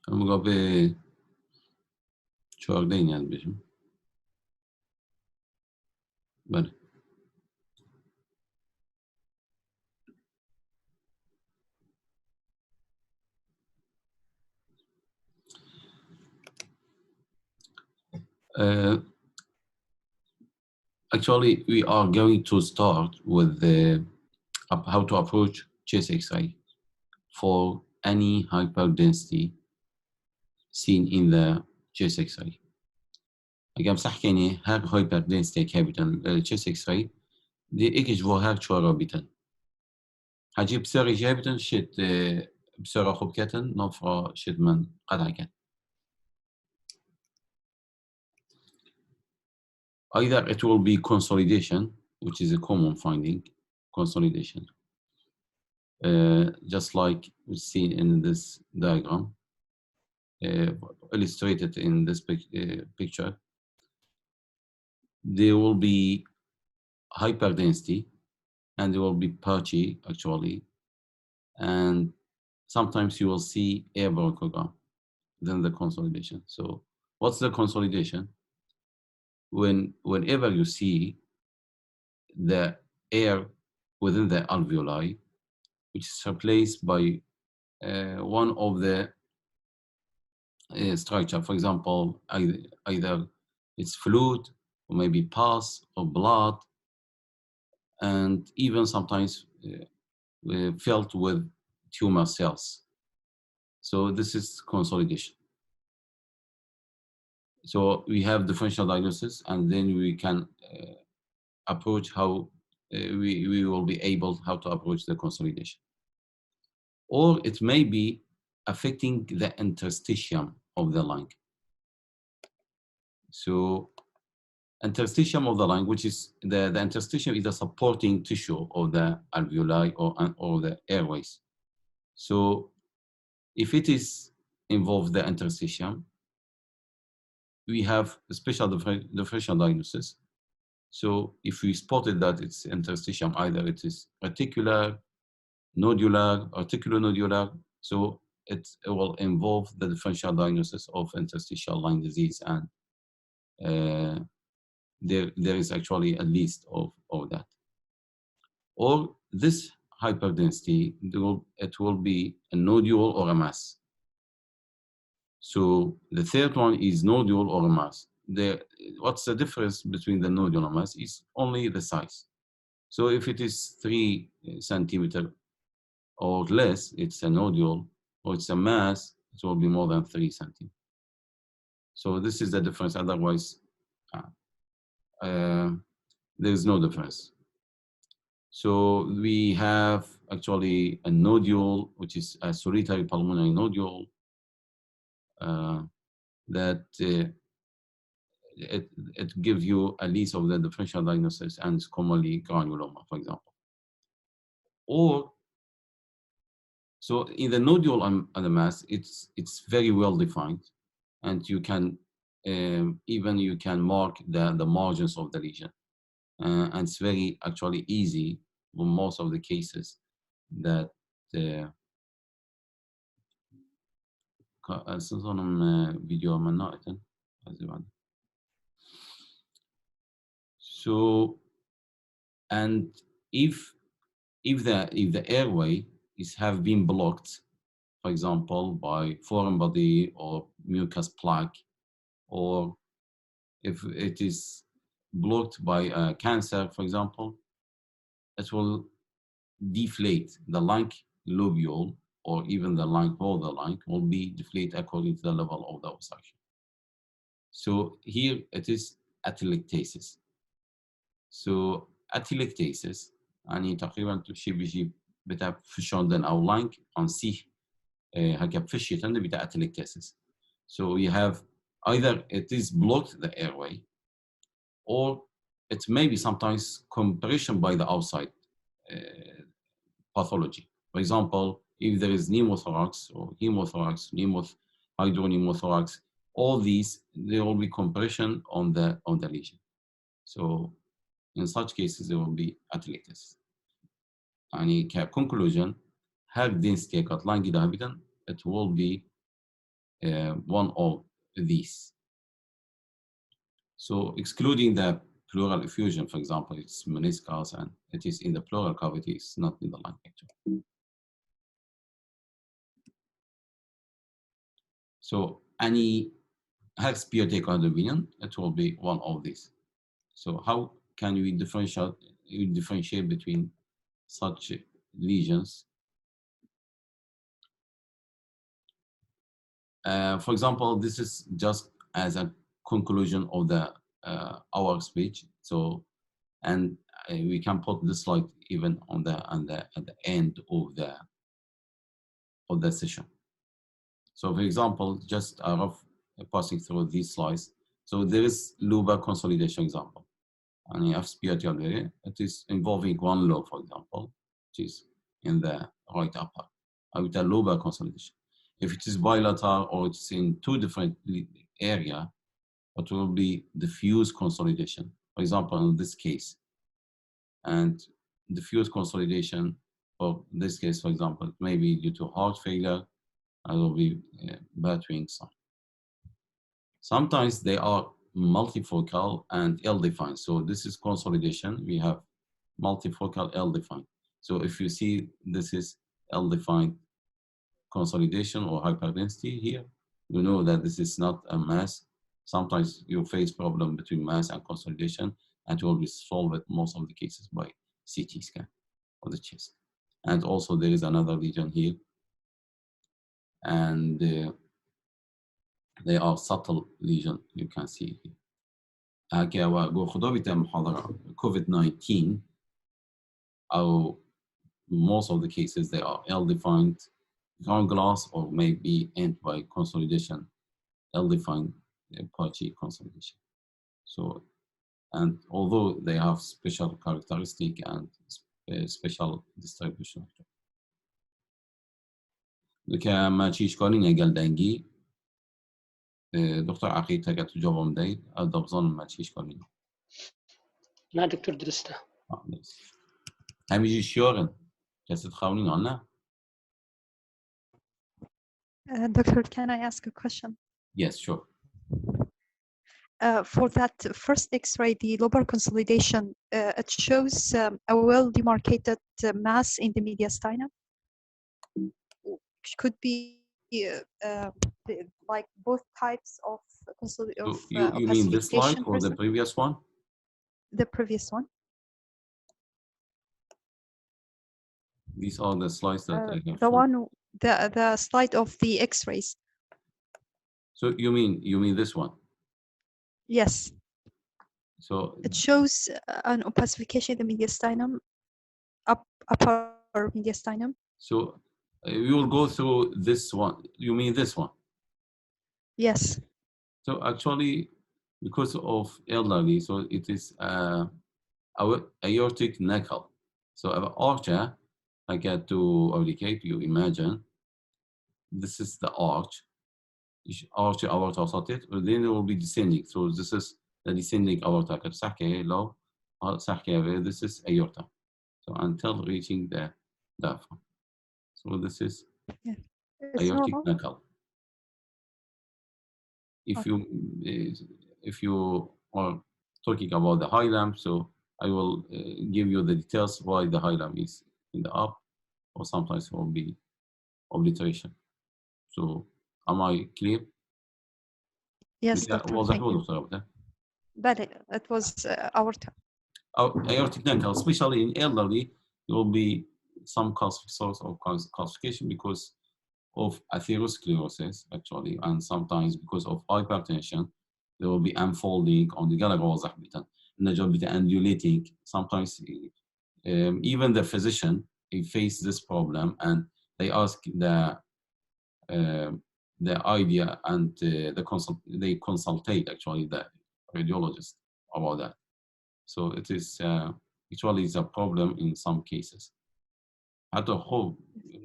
المقابل چهارده‌ین یاد بشم. بله. Actually, we are going to start with how to approach chest X-ray for any hyperdensity seen in the chest X-ray. اگر مسح کنی هر hyperdensity که بیتن chest X-ray دی ایکش و هر چهار بیتن. حاجی بسیاری جای بیتن شد بسیار خوب کتن نفر شد من قدر کن. Either it will be consolidation, which is a common finding, consolidation. Just like we see in this diagram, illustrated in this picture, there will be hyperdensity and there will be patchy actually, and sometimes you will see air bronchogram, then the consolidation. So what's the consolidation? Whenever you see the air within the alveoli, which is replaced by one of the structure, for example, either it's fluid or maybe pus or blood, and even sometimes filled with tumor cells. So this is consolidation. So we have differential diagnosis, and then we can approach how we will be able how to approach the consolidation. Or it may be affecting the interstitium of the lung. So interstitium of the lung, which is the interstitium is the supporting tissue of the alveoli or the airways. So if it is involved the interstitium, we have a special differential diagnosis. So if we spotted that it's interstitium, either it is reticular, nodular, articulonodular, so it will involve the differential diagnosis of interstitial lung disease, and there is actually a list of that. Or this hyperdensity, it will be a nodule or a mass. So the third one is nodule or a mass. What's the difference between the nodule and mass is only the size. So if it is 3 centimeters or less, it's a nodule, or it's a mass, it will be more than 3 centimeters. So this is the difference. Otherwise, there is no difference. So we have actually a nodule, which is a solitary pulmonary nodule, that it gives you a list of the differential diagnosis, and it's commonly granuloma, for example. Or so in the nodule and the mass, it's very well defined, and you can even you can mark the margins of the lesion, and it's very actually easy for most of the cases that video so, and if the airway have been blocked, for example, by foreign body or mucus plaque, or if it is blocked by cancer, for example, it will deflate the lung lobule, or even the lung borderline will be deflated according to the level of the obstruction. So here it is atelectasis. So atelectasis يعني تقريبا شيء بيجي بتاع فشوندن أو lung on C هكا فشيتن بتاع atelectasis. So you have either it is blocked the airway, or it may be sometimes compression by the outside pathology. For example, if there is pneumothorax or hemothorax, hydropneumothorax, all these, there will be compression on the lesion. So in such cases, there will be atelectasis. And conclusion, have density cut lung diabetes, it will be one of these. So excluding the pleural effusion, for example, it's meniscus and it is in the pleural cavity, it's not in the lung actually. So any Hexpiotic opinion, it will be one of these. So how can we differentiate between such lesions? For example, this is just as a conclusion of the our speech. So, and we can put this slide even on the at the end of the session. So, for example, just a rough passing through these slides. So there is Lobe consolidation example. And FSPATL, it is involving one lobe, for example, which is in the right upper, with a lobar consolidation. If it is bilateral or it's in two different areas, it will be diffuse consolidation, for example, in this case. And diffuse consolidation, for this case, for example, it may be due to heart failure, and will be batwing sign. Sometimes they are multifocal and ill-defined. So this is consolidation. We have multifocal ill-defined. So if you see this is ill-defined consolidation or hyperdensity here, you know that this is not a mass. Sometimes you face problem between mass and consolidation, and it will be solved in most of the cases by CT scan of the chest. And also there is another lesion here, and they are subtle lesion you can see here. هكا وخطوبة محاضرة COVID-19 أو most of the cases they are ill-defined ground glass or maybe end by consolidation, ill-defined patchy consolidation. So, and although they have special characteristic and special distribution. Dika machi shkolin egal dengi. دكتور عقيد تاكا تجاوبهم داي أدبزان machi shkolin. لا دكتور درسته. هميجي شيورن كاسد خاونين عنا. Doctor, can I ask a question? Yes, sure. For that first X-ray, the lobar consolidation, it shows a well-demarcated mass in the mediastinum. Could be like both types of consolidation. You mean this slide or the previous one? The previous one. These are the slides that I have. The one, the slide of the X-rays. So you mean this one? Yes. So it shows an opacification in the mediastinum, upper mediastinum. So we will go through this one. You mean this one? Yes. So actually, because of elderly, so it is aortic knuckle. So our archer, I get to indicate, you imagine, this is the arch. Arch aorta وسطت, but then it will be descending. So this is the descending aorta. This is aorta. So until reaching the diaphragm. So this is aortic knuckle. If you are talking about the high lamp, so I will give you the details why the high lamp is in the up, or sometimes it will be obliteration. So am I clear? Yes, Doctor. Thank you. But it was aorta. Aortic knuckle, especially in elderly, there will be some source of calcification because of atherosclerosis, actually, and sometimes because of hypertension, there will be unfolding on the galagoza undulating. Sometimes even the physician face this problem, and they ask the idea and they consultate actually the radiologist about that. So it is actually is a problem in some cases. حتى هو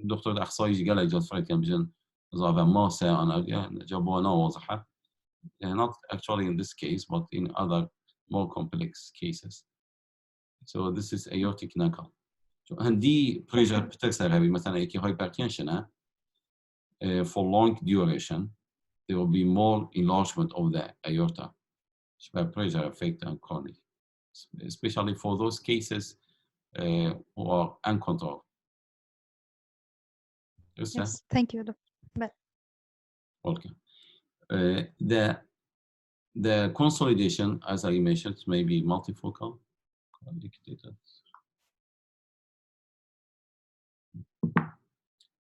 دكتور الأخصائي يجي قال جالس فريق يمجن ظاهر ما أنا جابونا واضحة. Not actually in this case, but in other more complex cases. So this is aortic knuckle. So عندي pressure بتكسر هذه مثلا كي hypertension for long duration. there will be more enlargement of the aorta, pressure effect and chronic, especially for those cases who are uncontrolled. Yes, thank you, Dr. Okay. The consolidation, as I mentioned, may be multifocal.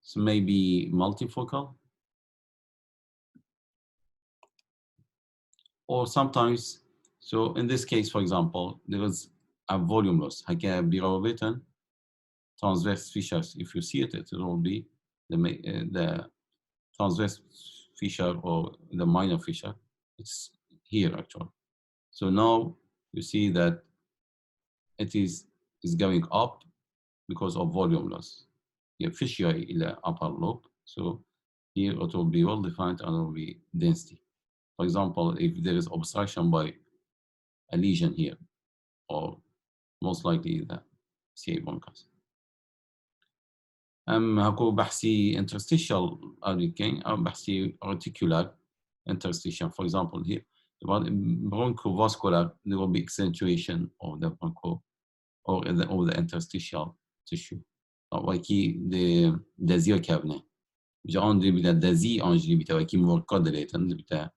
So maybe multifocal, or sometimes. So in this case, for example, there is a volume loss. Below written transverse fissures. If you see it, it will be the transverse fissure or the minor fissure. It's here actually. So now you see that it is going up because of volume loss. You have fissure in the upper lobe. So here it will be well defined and it will be density. For example, if there is obstruction by a lesion here, or most likely the CA bronchus. هاكو بحثي interstitial أو بحثي reticular interstitial. For example, here bronchovascular, there will be accentuation of the broncho or the interstitial tissue. وكي دزيو كابنه جان دي بتا دزي انجلي بتا وكي مرقد ليتن بتا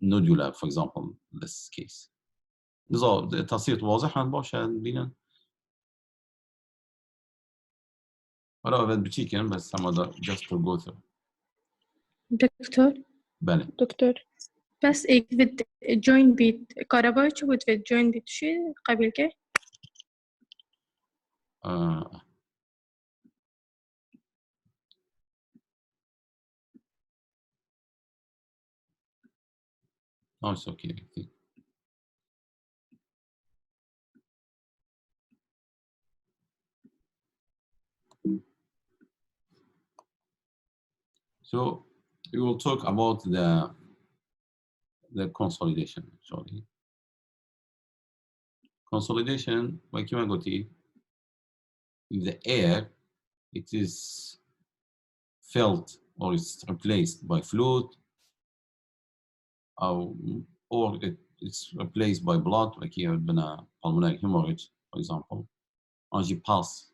nodular, for example, this case. تصير واضحا باشا بينا ولا أبد بتشيكن بس هم just to go through. دكتور بله دكتور بس إذا join بيت كهرباء شو بتفيد join بيت شو قبل كه no, it's okay. So we will talk about the consolidation actually. Consolidation, like you got it, if the air it is filled or it's replaced by fluid, or it's replaced by blood, like here been pulmonary hemorrhage, for example, angiopath,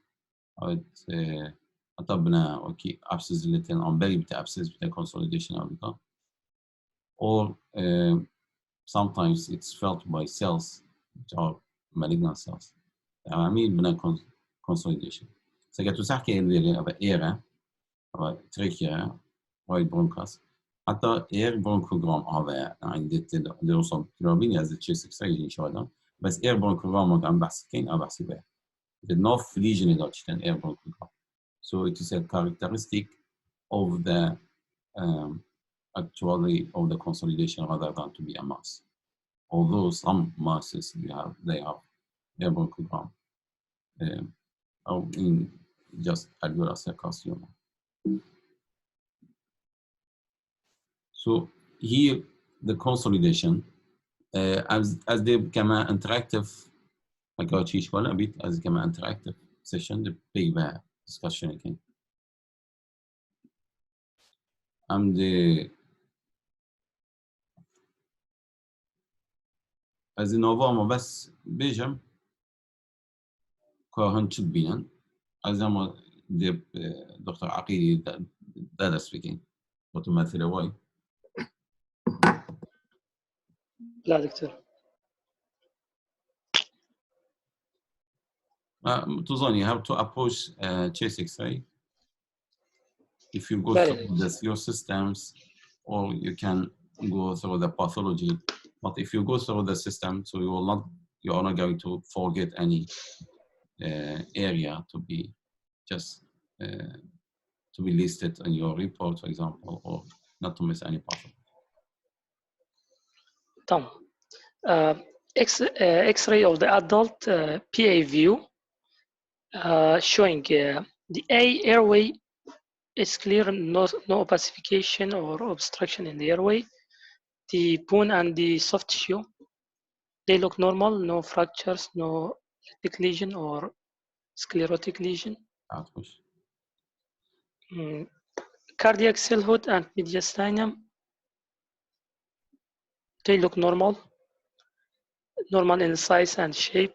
أطبنا أوكي abscess اللي عم بالي بتاع abscess بتاع consolidation or sometimes it's felt by cells which are malignant cells. عميل بنا consolidation. سكتو سحكي اللي أبا إيرا أبا تريكيا وايد برونكاس حتى إير برونكوغرام هذا عندي دراسة كلابين as the chest X-ray إن شاء الله بس إير برونكوغرام عم بحث كين أبا بحث بيه. The North lesion is an air bronchogram. So it is a characteristic of the actually of the consolidation rather than to be a mass. Although some masses they have air bronchogram, or in just alveolar carcinoma. So here the consolidation as they become interactive. Like our teach one a bit as become interactive session, the big discussion again. And as in November بس بيجم كهن تبينا as ما دكتور عقيدي that speaking وتمثل واي لا دكتور Tuzan, you have to approach chest X-ray if you go through your systems, or you can go through the pathology. But if you go through the system, so you are not going to forget any area to be just to be listed in your report, for example, or not to miss any pathology. تمام. X-ray of the adult PA view showing the A airway is clear, no opacification or obstruction in the airway. The bone and the soft tissue, they look normal, no fractures, no lytic lesion or sclerotic lesion. cardiac cell hood and mediastinum, they look normal in size and shape.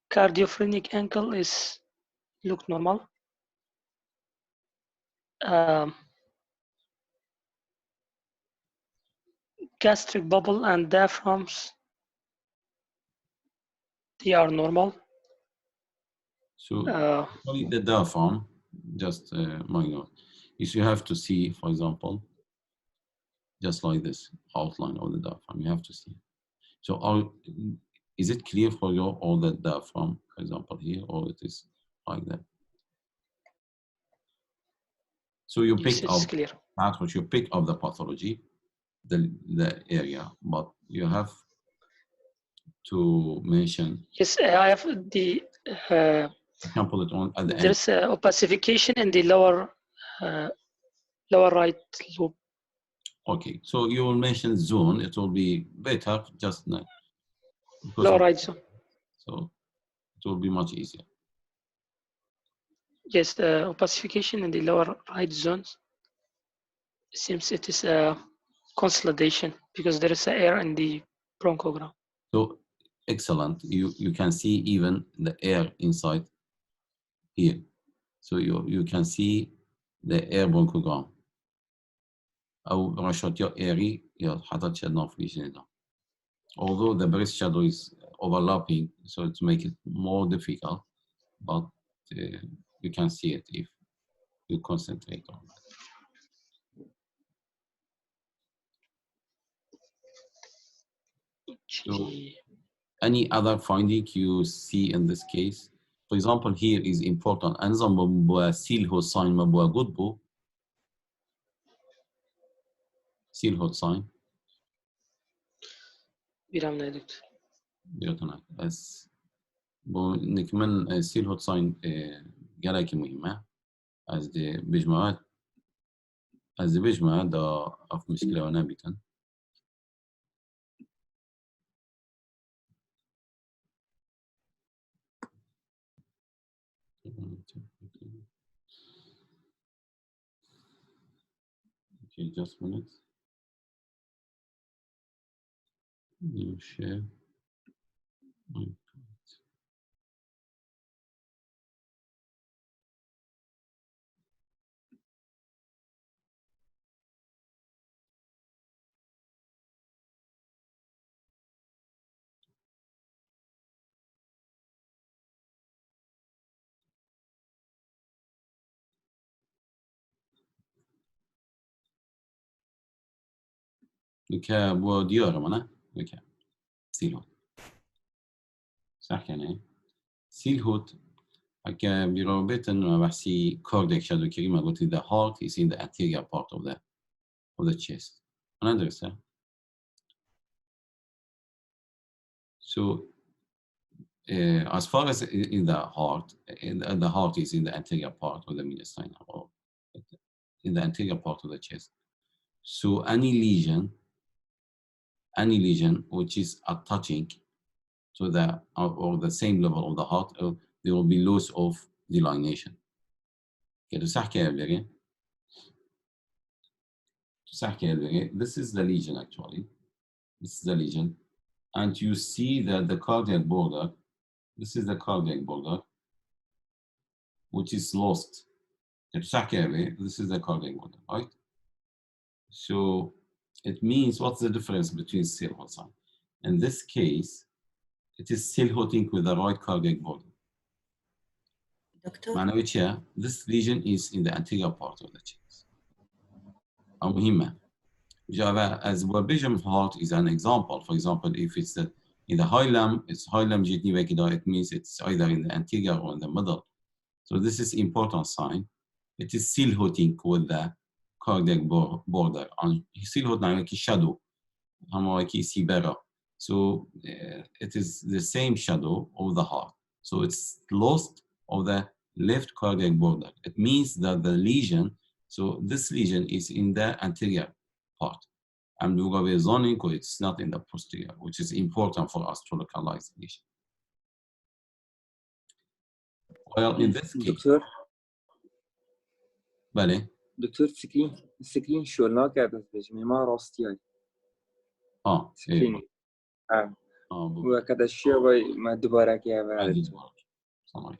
Cardiophrenic ankle is look normal. Gastric bubble and diaphragms, they are normal. So only the diaphragm, just minor. If you have to see, for example, just like this outline of the diaphragm, you have to see. So is it clear for you all the diaphragm, for example, here, or it is like that? So you Yes, pick it's up clear. that which you pick up the pathology, the area, but you have to mention. Yes, I have the. I can put it on at the end. There's opacification in the lower right lobe. Okay, so you will mention zone. It will be better just now. Lower right zone. So it will be much easier. Yes, opacification in the lower right zones. Seems it is a consolidation because there is air in the bronchogram. So excellent. You can see even the air inside here. So you can see the air bronchogram. أو رشاطية airy حاطط شدنا في الجنة. Although the breast shadow is overlapping, so it makes it more difficult, but you can see it if you concentrate on that. So any other finding you see in this case? For example, here is important. أنظم مبوا seal hot sign مبوا قطبه seal hot sign. بيرامنا يا دكتور. بيرتنا بس نكمل seal hot sign جالك مهمة. از دي بجمع دا أف مشكلة ونابتا. Okay, just a minute. New share. وكا بو ديار منا وكا سيلهوت صح يعني سيلهوت هكا بيروبيتن ما بحسي cardiac shadow كريمة قلت the heart is in the anterior part of the chest. أنا أدرسها. So as far as in the heart, the heart is in the anterior part of the mediastinum or in the anterior part of the chest. So any lesion which is attaching to the or the same level of the heart, there will be loss of delineation. Okay, this is the lesion actually. This is the lesion, and you see that the cardiac border. This is the cardiac border, which is lost. This is the cardiac border, right? So it means what's the difference between seal hot sign? In this case, it is seal hotting with the right cardiac border. Doctor? This lesion is in the anterior part of the chest. مهمة. As verbatim heart is an example. For example, if it's in the hilum, it's hilum jitniva kida, it means it's either in the anterior or in the middle. So this is important sign. It is seal hotting with the cardiac border. And seal hot like shadow. So it is the same shadow of the heart. So it's lost of the left cardiac border. It means that the lesion, so this lesion is in the anterior part. And it's not in the posterior, which is important for us to localize the lesion. Well, in this case, دكتور بله دكتور سكرين شو لا قاعد بجمع ما راستي سكرين بالضبط. وكذا الشيء ما دوباره كيا بعد عادي دوباره. صحيح.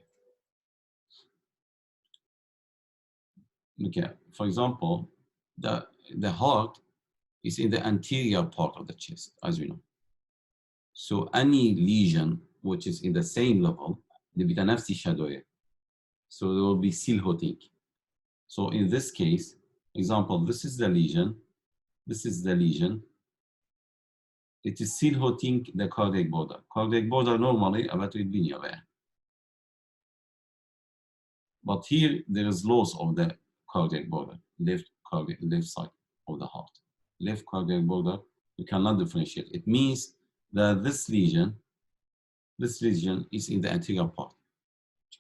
Okay, for example, the heart is in the anterior part of the chest, as we know. So any lesion which is in the same level, بيبقى نفس الشادوية. So there will be silhouetting. So in this case, example, this is the lesion, this is the lesion. It is silhouetting the cardiac border. Cardiac border normally about to be near. But here there is loss of the cardiac border, left side of the heart. Left cardiac border, you cannot differentiate. It means that this lesion is in the anterior part.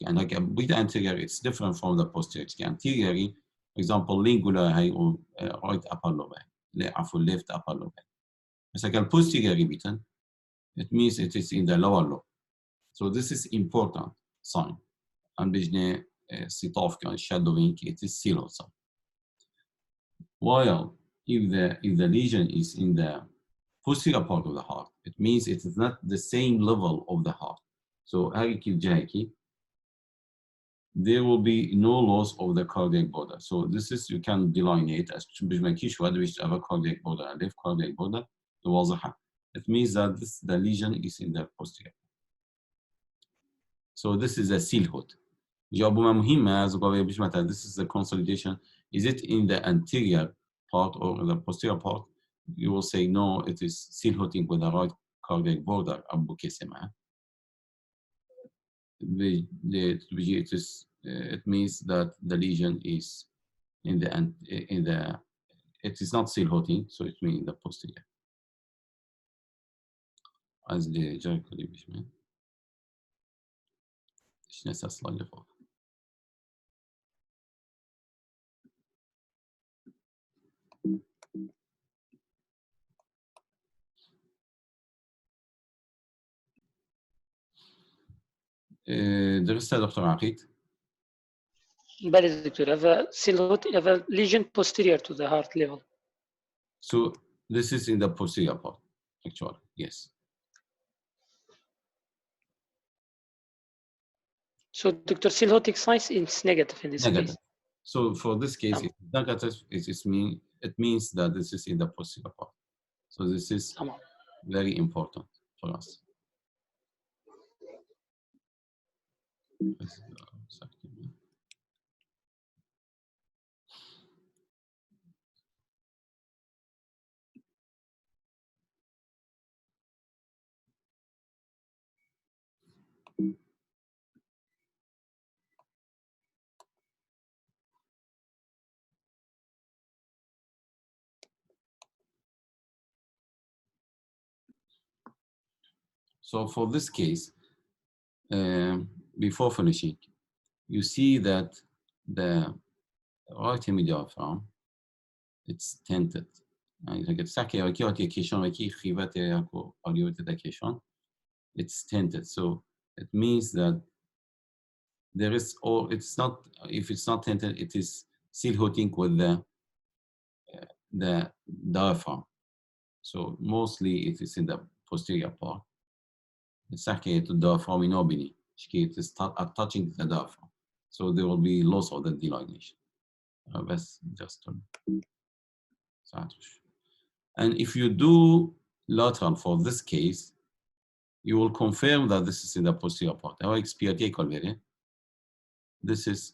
And like with the anterior, it's different from the posterior. Anterior, for example, lingular or right upper lobe, left upper lobe. It's like a posterior bitten, it means it is in the lower lobe. So this is important sign. And بجنة سطاف كان shadowing, it is seal sign. While if the lesion is in the posterior part of the heart, it means it is not the same level of the heart. So there will be no loss of the cardiac border. So this is, you can delineate as a cardiac border and left cardiac border. It means that the lesion is in the posterior. So this is a seal hood. This is the consolidation. Is it in the anterior part or the posterior part? You will say no, it is seal hooding with the right cardiac border. It means that the lesion is in the it is not seal hooding, so it means in the posterior. As the Jericho division. درست دكتور عقيد؟ بلى دكتور هذا silhouette هذا lesion posterior to the heart level. So this is in the posterior part, actually, yes. So Dr. silhouettic signs is negative in this Negative. case. So for this case, it's negative. It means that this is in the posterior part. So this is very important for us. So for this case, before finishing, you see that the right hemidiaphragm, it's tented. It's tented. So it means that there is, or it's not, if it's not tented, it is silhouetting with the diaphragm. So mostly it is in the posterior part. It's actually to diaphragm inobini. It is touching the diaphragm. So there will be loss of the delineation. That's just and if you do lateral for this case, you will confirm that this is in the posterior part. This is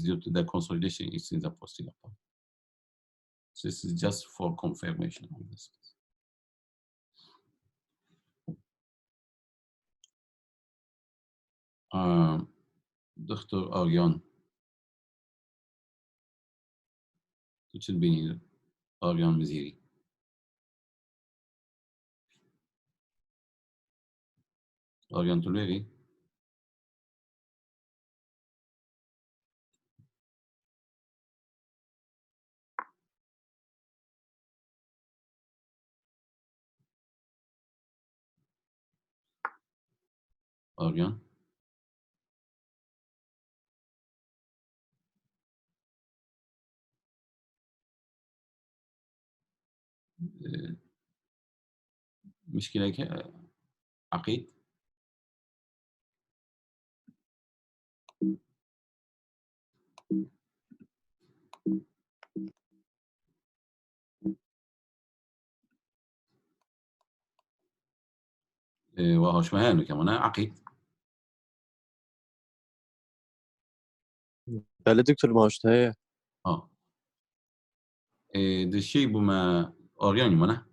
due to the consolidation is in the posterior part. So this is just for confirmation of this. Dr. Aryan. It should be Aryan Miziri. Aryan Tuleri. Aryan. مشكلة هيك عقيد؟ وهوش مهانو كمان عقيد. بله دکتر ماشته ده شيء بما أورياني منه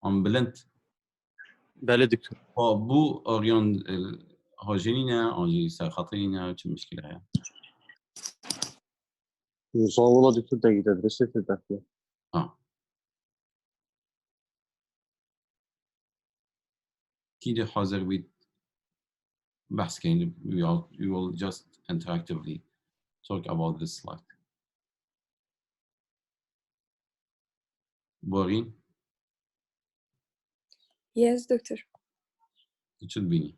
بلنت بله دکتر بو أوريون هاجينينا أو ساخطينا شو مشكلة يعني والله دكتور دقيقة تدرسي في الداخل كده حاضر بيت بحث كين we will just interactively talk about this slide. بورين Yes, doctor. it should be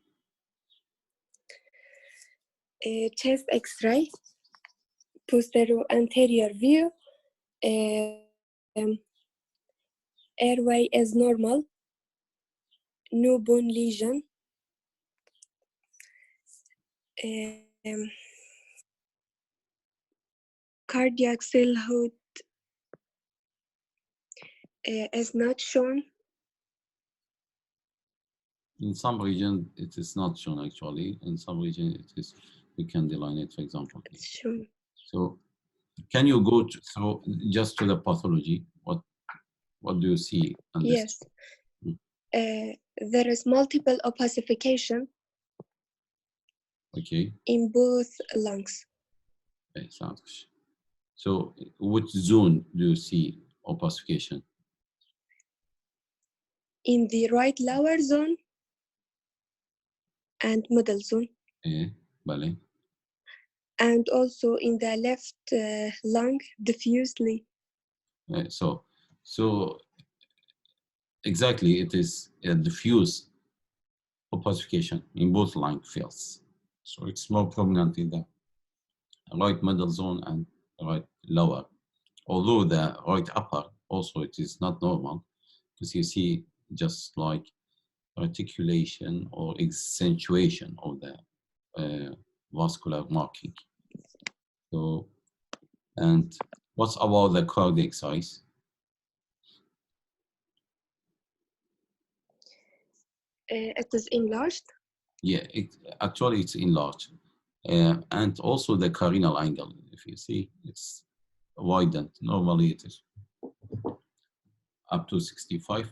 Chest X-ray, posterior anterior view, airway is normal, no bone lesion, cardiac cell hood is not shown. in some region it is not shown actually. In some region it is. We can delineate, for example. It's shown. So, can you go through just to the pathology? What do you see? On this? Yes. There is multiple opacification Okay. in both lungs. Okay, sounds good. So, which zone do you see opacification? In the right lower zone and middle zone. Vale. And also in the left lung diffusely. So exactly it is a diffuse opacification in both lung fields. So it's more prominent in the right middle zone and right lower. Although the right upper also it is not normal because you see just like articulation or accentuation of the vascular marking. So, and what's about the cardiac size? It is enlarged. Yeah, actually it's enlarged. And also the carinal angle, if you see, it's widened. Normally it is up to 65.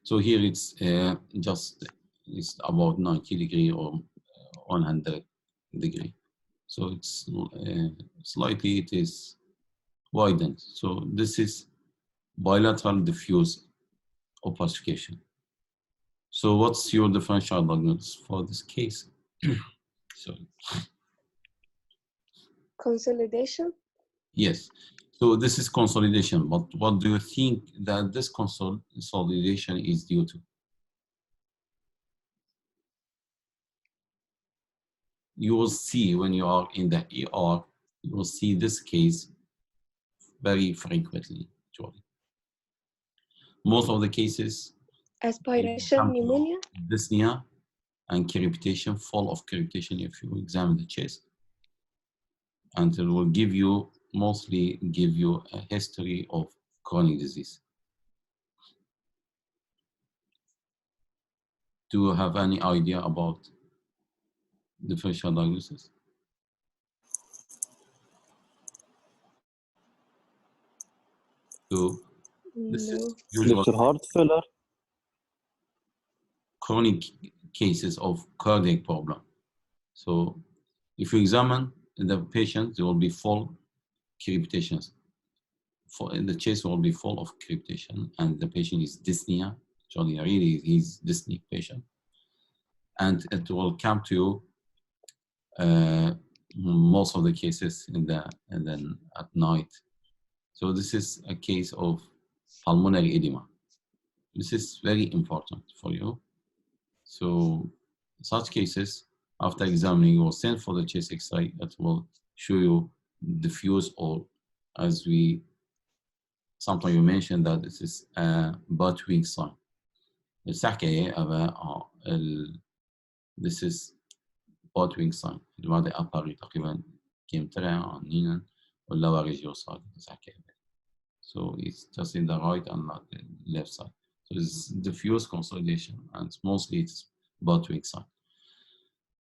So here it's it's about 90 degree or 100 degree. So it's slightly it is widened. So this is bilateral diffuse opacification. So what's your differential diagnosis for this case? Sorry. Consolidation. Yes. So this is consolidation, but what do you think that this consolidation is due to? You will see when you are in the ER, you will see this case very frequently, actually. Most of the cases, aspiration pneumonia, dyspnea and crepitation, fall of crepitation if you examine the chest. And it will give you, mostly give you a history of chronic disease. Do you have any idea about differential diagnosis? So this is usually دكتور هارت فيلر chronic cases of cardiac problem. So if you examine the patient, there will be full crepitations. The chest will be full of crepitation, and the patient is dyspnea. Actually, really, he's dyspneic patient, and it will come to you most of the cases and then at night. So this is a case of pulmonary edema. This is very important for you. So such cases, after examining, you will send for the chest X-ray that will show you diffuse, or as we sometimes you mentioned that this is a butt-wing sign. This is butt-wing sign. هذا أباري تقريبا كم ترى عنينا ولا ورجيو صار So it's just in the right and not the left side. So it's diffuse consolidation, and mostly it's butt-wing sign.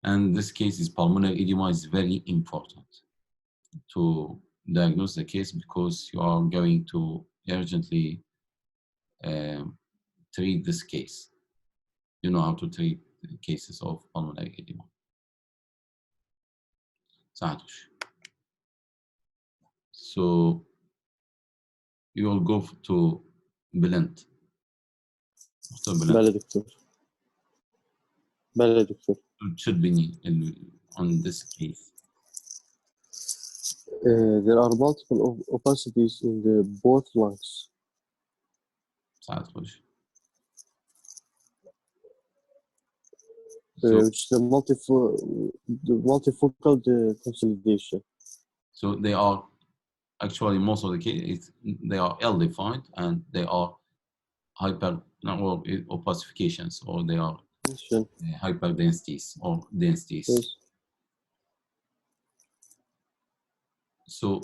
And this case is pulmonary edema is very important to diagnose the case because you are going to urgently treat this case. You know how to treat cases of pulmonary edema. So you will go to blend. بله دكتور. بله دكتور. It should be on this case. There are multiple opacities in the both lungs. Which is the multifocal consolidation. So they are actually most of the cases they are ill-defined and they are hyper or opacifications, or they are hyperdensities or densities. Yes. So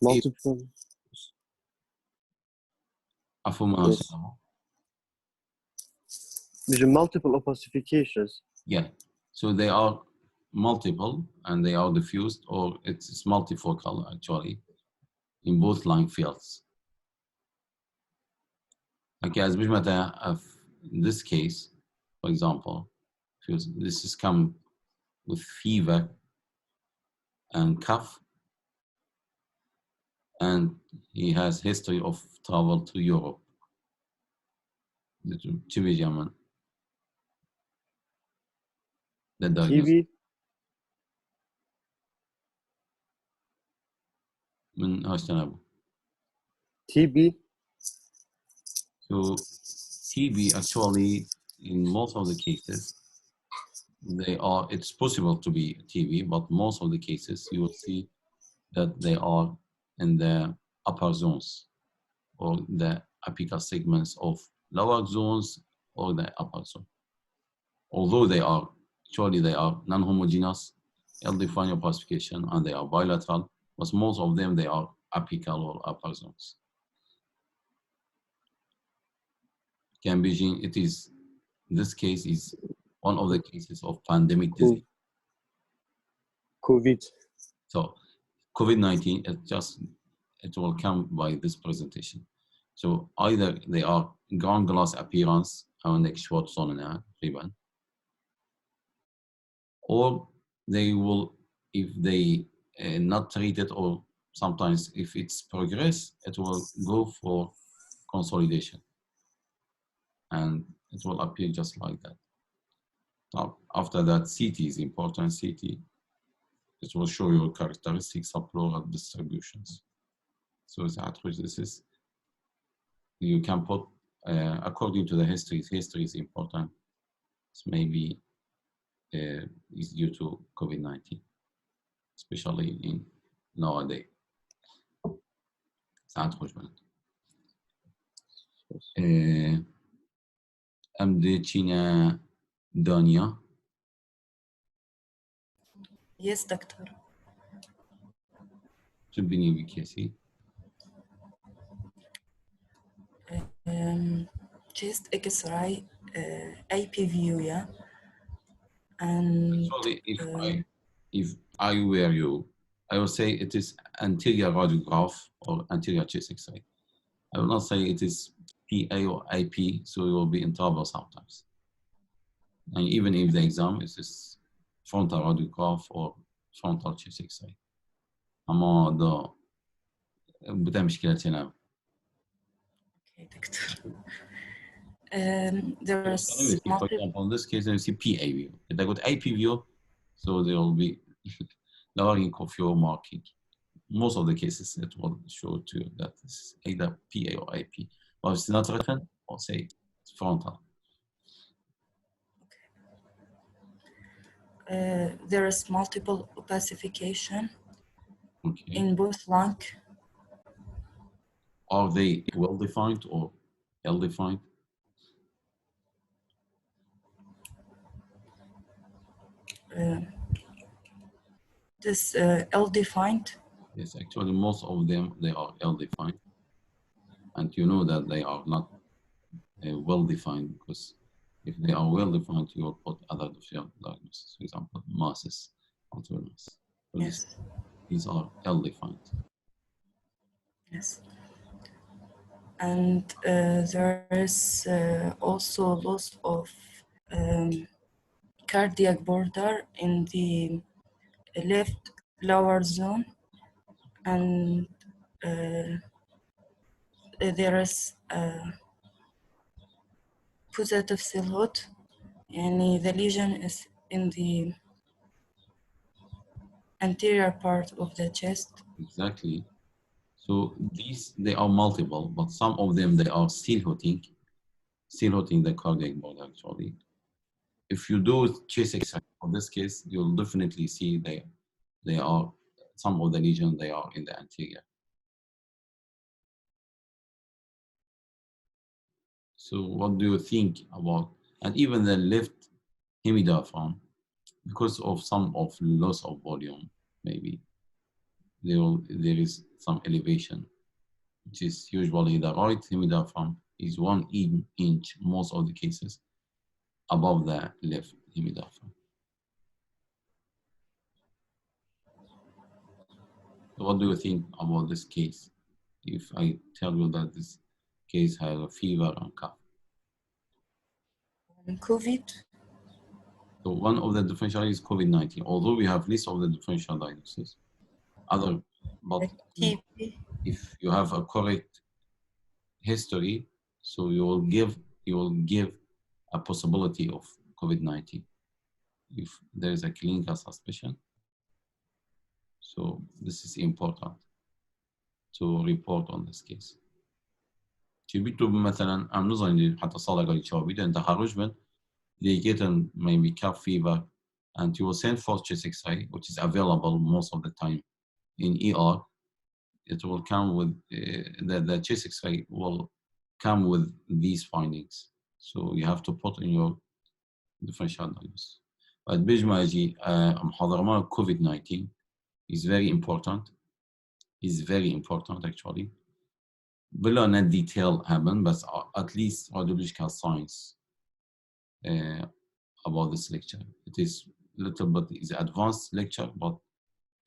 multiple. Yes. Multiple opacifications. Yeah. So they are multiple and they are diffused, or it's multifocal actually in both lung fields. Okay, as in this case, for example, this is come with fever and cough, and he has history of travel to Europe. TB the diagnosis. من هاشتنابو. TB. So TB actually in most of the cases it's possible to be TB, but most of the cases you will see that they are in the upper zones or the apical segments of lower zones or the upper zone. Although they are non-homogeneous, ill-defined opacification, and they are bilateral, but most of them they are apical or upper zones. Can be it is this case is one of the cases of pandemic disease. COVID. So COVID-19 it will come by this presentation. So either they are ground glass appearance or they will, if they not treated, or sometimes if it's progress, it will go for consolidation and it will appear just like that. Now, after that, CT is important. CT, it will show you characteristics of subpleural distributions. So that which this is, you can put according to the history. History is important. It's maybe is due to COVID-19, especially in nowadays. ساعات خوش بلد. ام دي تشينا دانيا. Yes, doctor. تبني بكيسي. Chest X-ray, AP view, yeah. And actually, if I were you, I would say it is anterior radiograph or anterior chest X-ray. I will not say it is PA or IP, so you will be in trouble sometimes. And even if the exam is this frontal radiograph or frontal chest X-ray. أما ده بتاع مشكلتين. Okay, doctor. There's for example, in this case, you see PA view. If they got IP view, so they will be lowering of your marking. Most of the cases, it will show to you that it's either PA or IP. Or if it's not written, or say it's frontal. there is multiple opacification okay. in both lung. Are they well defined or ill defined? This ill-defined. Yes, actually, most of them, they are ill-defined. And you know that they are not well-defined, because if they are well-defined, you will put other differential diagnoses, for example, masses, multiple mass. So Yes. these are ill-defined. Yes. And there is also loss of cardiac border in the left lower zone, and there is positive silhouette, and the lesion is in the anterior part of the chest. Exactly. So these, they are multiple, but some of them, they are silhouetting the cardiac border, actually. If you do chest X-ray, for this case, you'll definitely see they are, some of the lesions, they are in the anterior. So what do you think about, and even the left hemidiaphragm, because of some of loss of volume, maybe there is some elevation, which is usually the right hemidiaphragm is 1 inch most of the cases above the left hemidiaphragm. So what do you think about this case? If I tell you that this case has a fever and cough. COVID. So one of the differential is COVID-19. Although we have list of the differential diagnosis, but TB. if you have a correct history, so you will give a possibility of COVID-19 if there is a clinical suspicion. So this is important to report on this case. تبيتو مثلا I'm not only حتى صار قال يشوفي أنت خرج they get maybe cough fever, and you will send for chest X-ray, which is available most of the time in ER. It will come with the chest X-ray will come with these findings. So you have to put in your differential diagnosis. But بجمع محاضرة مال COVID-19 is very important. Is very important actually. Below not detail happen, but at least radiological science about this lecture. It is little bit is advanced lecture, but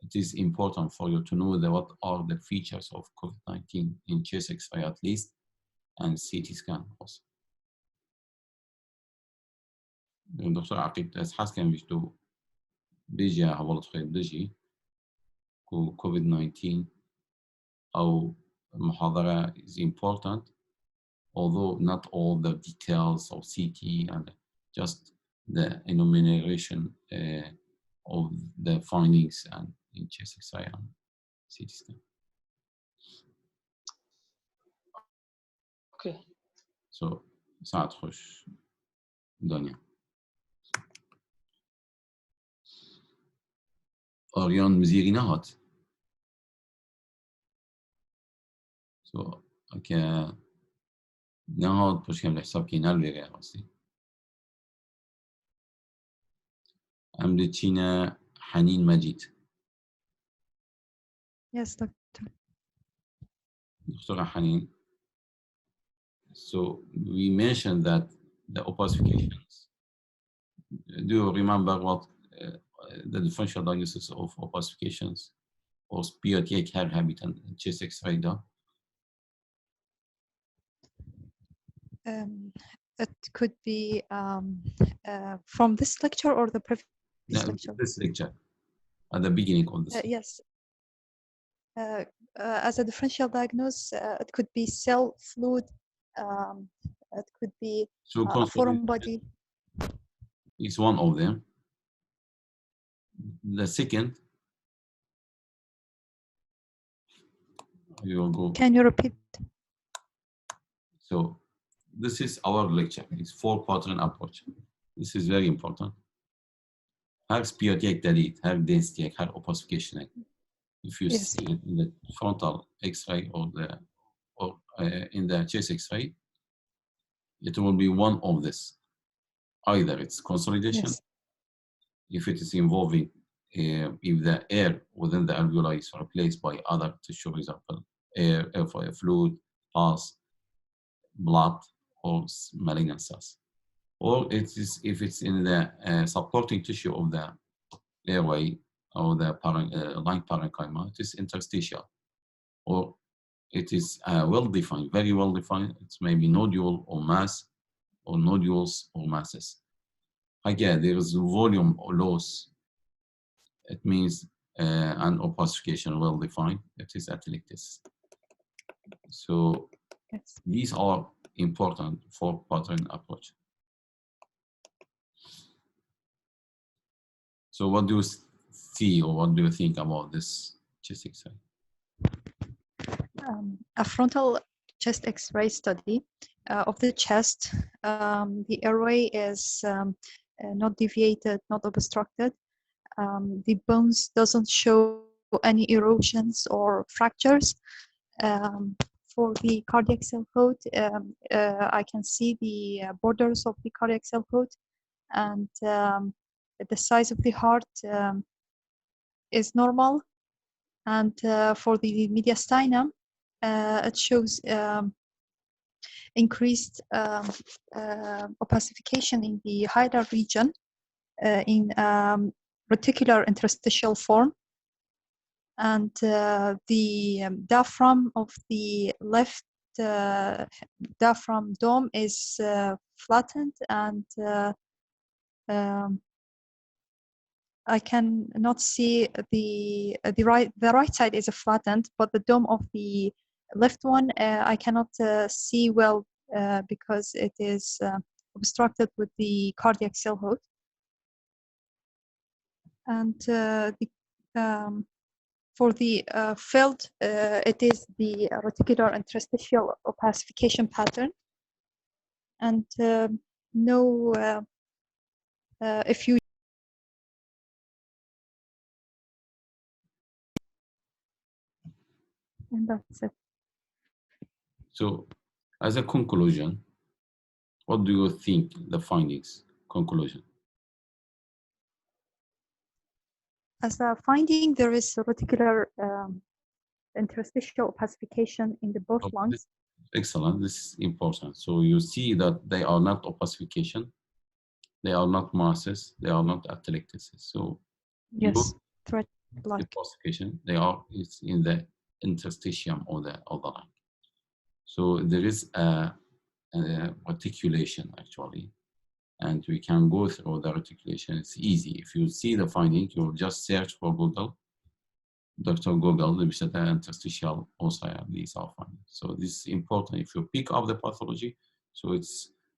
it is important for you to know what are the features of COVID-19 in chest X-ray at least, and CT scan also. الدكتور عقيد أسحاس كان بيجتو بيجي حوالي تخيل بيجي COVID-19 أو محاضرة is important, although not all the details of CT and just the enumeration of the findings and in chest X-ray and CT scan. Okay. So ساعة تخش دنيا. آریان مزیری نهات. So که نهاد پشت کم لحساب که نل بگه راستی. عمد تشينا حنين مجيد. Yes, doctor. دكتورة حنين. So we mentioned that the opacifications. Do you remember what the differential diagnosis of opacifications or POTH hair habitant chest X-ray ده? It could be from this lecture or the previous lecture? This lecture, at the beginning of this. Yes. As a differential diagnosis, it could be cell fluid, it could be So foreign body. Is one of them. The second, you will go. Can you repeat? So this is our lecture. It's 4-quadrant approach. This is very important. Her POTH delete, her density, her opacification. If you Yes. see it in the frontal X-ray or in the chest X-ray, it will be one of this. Either it's consolidation, Yes. if it is involving, if the air within the alveoli is replaced by other tissue, for example, air, fluid, pus, blood, or malignant cells. Or it is if it's in the supporting tissue of the airway or the lung parenchyma, it is interstitial. Or it is well-defined, very well-defined. It's maybe nodule or mass, or nodules or masses. Again, there is volume or loss. It means an opacification well-defined. It is atelectasis. So Yes. these are important for pattern approach. So what do you see, or what do you think about this chest X-ray? A frontal chest X-ray study of the chest. The airway is not deviated, not obstructed. The bones doesn't show any erosions or fractures. For the cardiac cell coat, I can see the borders of the cardiac cell coat, and the size of the heart is normal. And for the mediastinum, it shows increased opacification in the hilar region in reticular interstitial form. And the diaphragm of the left diaphragm dome is flattened, and I can not see the right side is flattened, but the dome of the left one I cannot see well because it is obstructed with the cardiac cell coat. And for the felt, it is the reticular interstitial opacification pattern, and no if you and that's it. So as a conclusion, what do you think the findings, conclusion? As a finding, there is a reticular interstitial opacification in the both lungs. Excellent, this is important. So you see that they are not opacification, they are not masses, they are not atelectasis. So Yes, thread-like opacification, they are, it's in the interstitium of the lung. So there is a reticulation actually, and we can go through the reticulation. It's easy. If you see the finding, you'll just search for Google, Dr. Google, the interstitial ossia, these are findings. So this is important. If you pick up the pathology, so it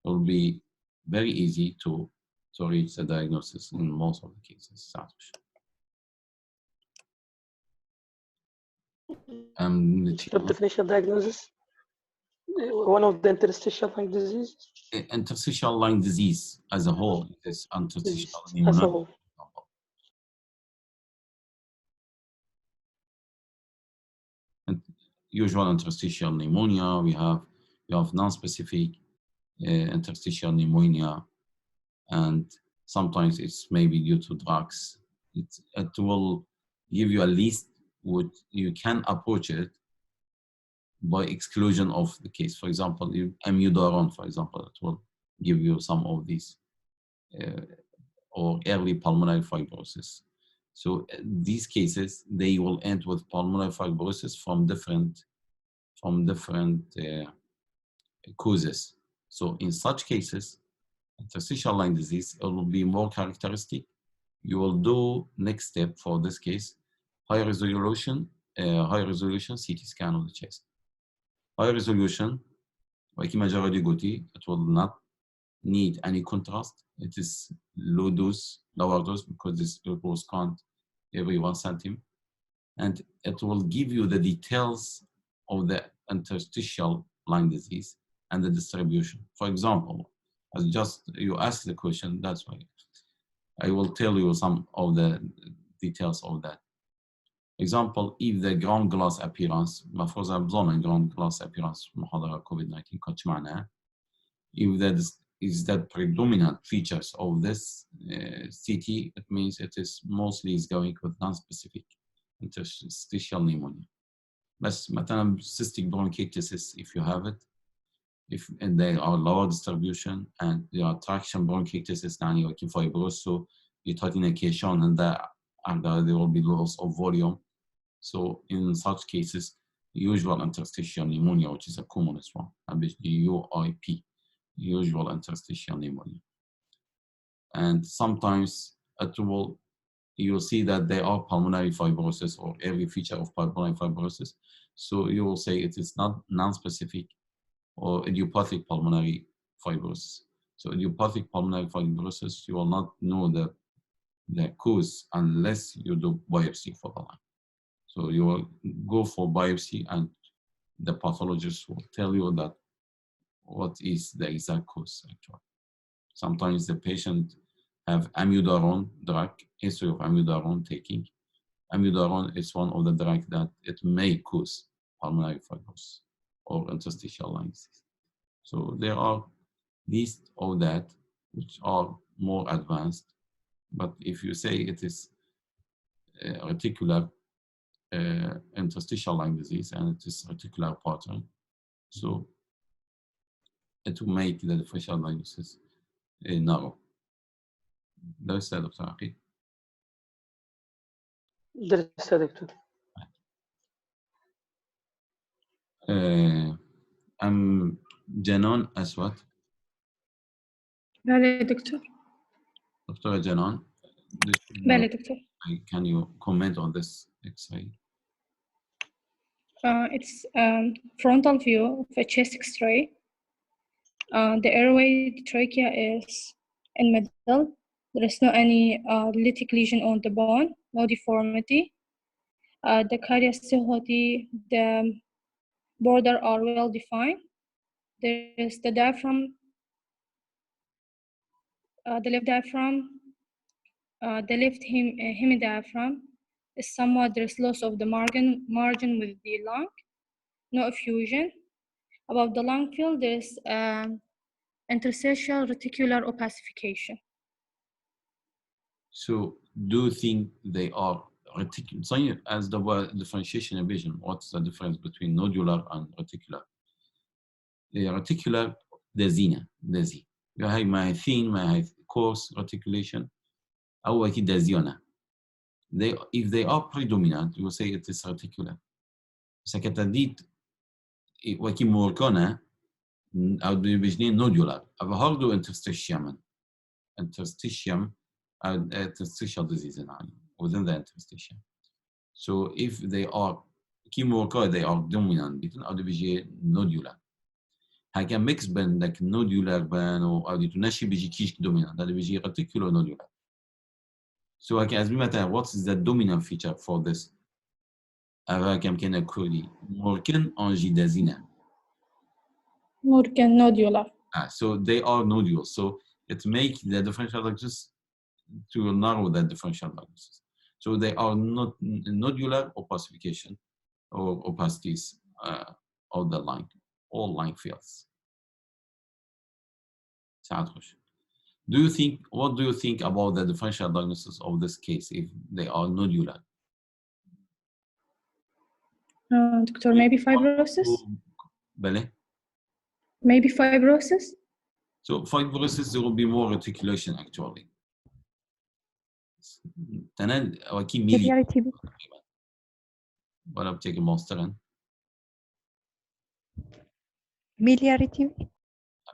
will be very easy to reach the diagnosis in most of the cases. Differential diagnosis, one of the interstitial lung disease. Interstitial lung disease as a whole is interstitial As a pneumonia. whole. And usual interstitial pneumonia, we have non-specific interstitial pneumonia, and sometimes it's maybe due to drugs. It will give you a list what you can approach it by exclusion of the case. For example, amiodarone, for example, it will give you some of these, or early pulmonary fibrosis. So these cases, they will end with pulmonary fibrosis from different causes. So in such cases, interstitial lung disease, it will be more characteristic. You will do next step for this case, high resolution CT scan of the chest. High resolution, like imagery, it will not need any contrast. It is lower dose, because this glucose count every 1 cm. And it will give you the details of the interstitial lung disease and the distribution. For example, as just you asked the question, that's why I will tell you some of the details of that. example, if the ground glass appearance, مفروض بظن ground glass appearance محاضرة COVID-19 كنت معنا, if that is that predominant features of this CT, it means it is mostly is going with non-specific interstitial pneumonia. بس مثلا cystic bronchiectasis, if you have it, and they are lower distribution, and there are traction bronchiectasis, يعني working fibrous, so you thought in a case and there will be loss of volume. So in such cases, usual interstitial pneumonia, which is the commonest one, UIP, usual interstitial pneumonia. And sometimes you'll see that they are pulmonary fibrosis or every feature of pulmonary fibrosis. So you will say it is not non-specific or idiopathic pulmonary fibrosis. So idiopathic pulmonary fibrosis, you will not know the cause unless you do biopsy for the lung. So you will go for biopsy and the pathologist will tell you that what is the exact cause actually. Sometimes the patient have amiodarone drug, history of amiodarone taking. Amiodarone is one of the drugs that it may cause pulmonary fibrosis or interstitial lung disease. So there are these or that which are more advanced, but if you say it is reticular interstitial lung disease and it is reticular pattern, so it will make the differential diagnosis narrow. درست يا دكتور عقيل؟ درست يا دكتور. أم جنان أسود. بله دكتور. دكتورة جنان. بله دكتور. Can you comment on this X-ray? It's frontal view of a chest X-ray. The airway, the trachea is in middle. There is no any lytic lesion on the bone, no deformity. The cardiacity, the border are well defined. There is the diaphragm, the left diaphragm, the left hemidiaphragm is somewhat, there is loss of the margin with the lung, no effusion. Above the lung field, there is interstitial reticular opacification. So do you think they are reticular? So as the word differentiation in vision, what's the difference between nodular and reticular? The reticular دازينة دازي. هاي ما thin ما هاي coarse reticulation أو أكيد دازيونة. If they are predominant, you will say it is reticular. سكتديت وكي موركونا أو بيجنين nodular. أو هاردو interstitium interstitial disease within the interstitium. So if they are chemorrhaca, they are dominant between RDBG nodular. هكا mix بين like nodular بين أو تنشي بيجي كيش dominant هذا بيجي reticular nodular. So هكا as بمثلا what is the dominant feature for this? هكا يمكن أقولي موركن أنجيدازينا. موركن nodular. So they are nodules. So it makes the differential diagnosis to narrow the differential diagnosis. So they are not nodular opacification or opacities of the line, all line fields. What do you think about the differential diagnosis of this case if they are nodular? Doctor, maybe fibrosis? Maybe fibrosis? So fibrosis, there will be more reticulation actually. Miliary TB. ولا بتيجي مونسترين. Miliary TB.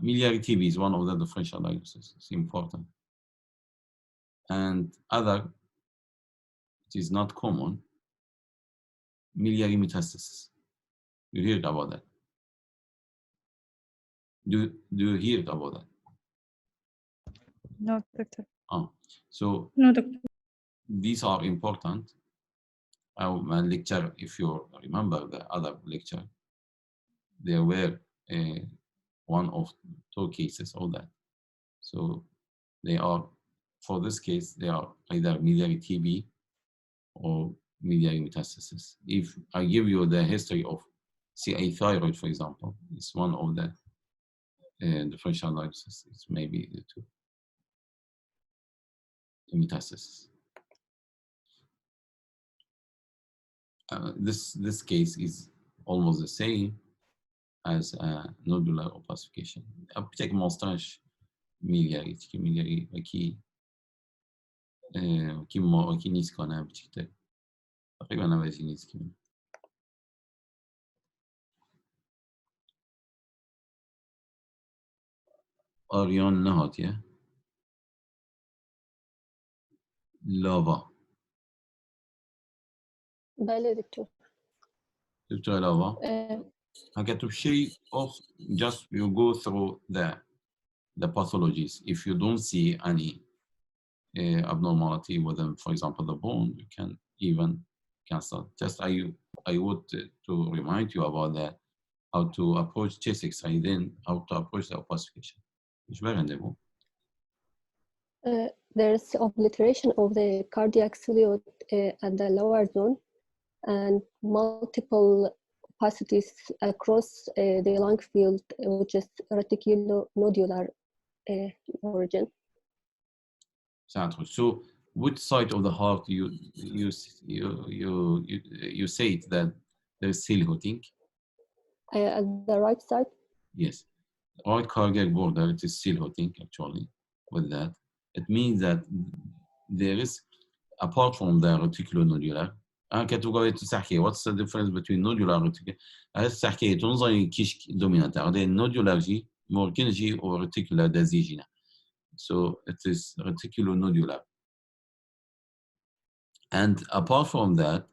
Miliary TB is one of the differential diagnoses. It's important. And other, it is not common, miliary metastasis. You heard about that? Do you hear about that? No, doctor. So no, doctor. These are important. My lecture, if you remember the other lecture, there were one of two cases of that. So they are, for this case, they are either miliary TB or miliary metastasis. If I give you the history of CA thyroid, for example, it's one of the differential diagnosis. It's maybe the two metastasis. This case is almost the same as nodular opacification. بشكل 15 ملياري aqui aqui nisko أنا بشكل تقريبا أنا بجي نسكي. آریان نهاتیه لاوا بله دكتور. دكتور لاوا هكتب شيء of just you go through the pathologies. If you don't see any abnormality within, for example, the bone, you can even cancel. Just I would to remind you about that, how to approach chest X-ray, then how to approach the opacification. Which very understandable. There's obliteration of the cardiac ciliate at the lower zone and multiple opacities across the lung field, which is reticulonodular origin. So, which side of the heart you say that there's silhouetting? At the right side? Yes, right cardiac border, it is silhouetting actually. With that, it means that there is, apart from the reticulonodular, what's the difference between nodular and reticular? تحكي تنظري كيش dominant. Are they nodular G, morgan G, or reticular dazigina? So it is reticulonodular. And apart from that,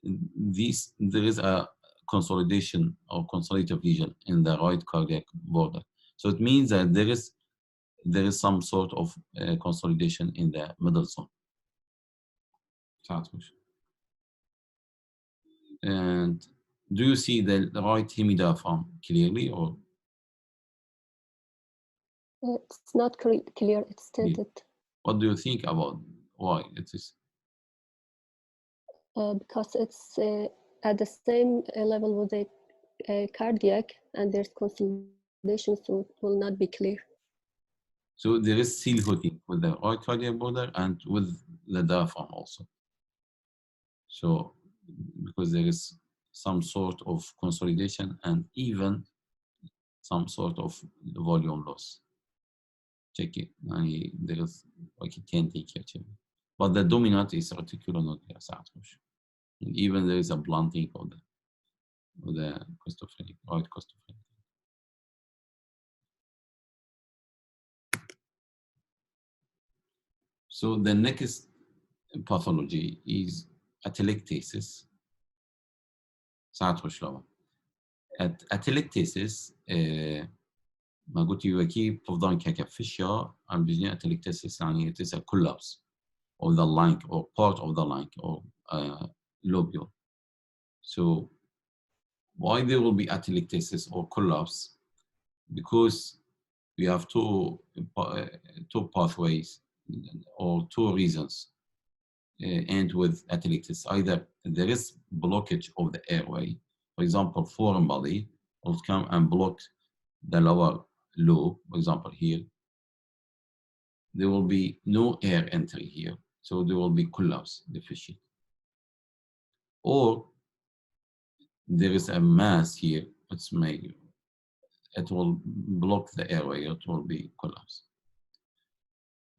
there is a consolidation or consolidative lesion in the right cardiac border. So it means that there is some sort of consolidation in the middle zone. And do you see the right hemidiaphragm clearly, or? It's not clear, it's tinted. What do you think about why it is? Because it's at the same level with the cardiac, and there's consolidation, so it will not be clear. So there is silhouetting with the right cardiac border and with the diaphragm also. So because there is some sort of consolidation and even some sort of volume loss. Check it. There is like it can take here. But the dominant is reticulonodular ساعات مش. Even there is a blunting of the costophrenic, right costophrenic. So the next pathology is atelectasis. ساعات مش لو. At atelectasis ما قلت يوكي بفضل كفشة عم بيجي atelectasis يعني it is a collapse of the lung or part of the lung or lobule. So why there will be atelectasis or collapse? Because we have two pathways or two reasons end with atelectasis. Either there is blockage of the airway, for example, foreign body will come and block the lower lobe, for example here. There will be no air entry here, so there will be collapse, deficient. Or there is a mass here, it will block the airway, it will be collapse.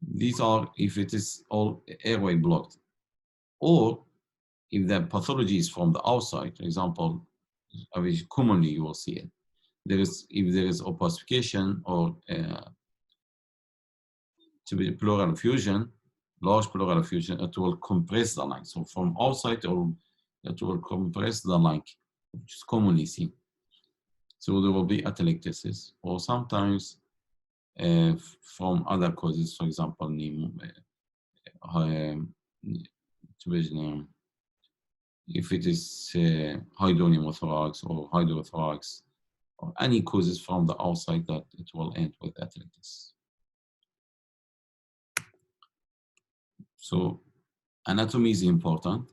These are if it is all airway blocked, or if the pathology is from the outside, for example, commonly you will see it. If there is opacification or to be pleural effusion, large pleural effusion, it will compress the lung. So from outside, it will compress the lung, which is commonly seen. So there will be atelectasis, or sometimes from other causes, for example, if it is hydropneumothorax or hydrothorax, or any causes from the outside, that it will end with atelectasis. So anatomy is important.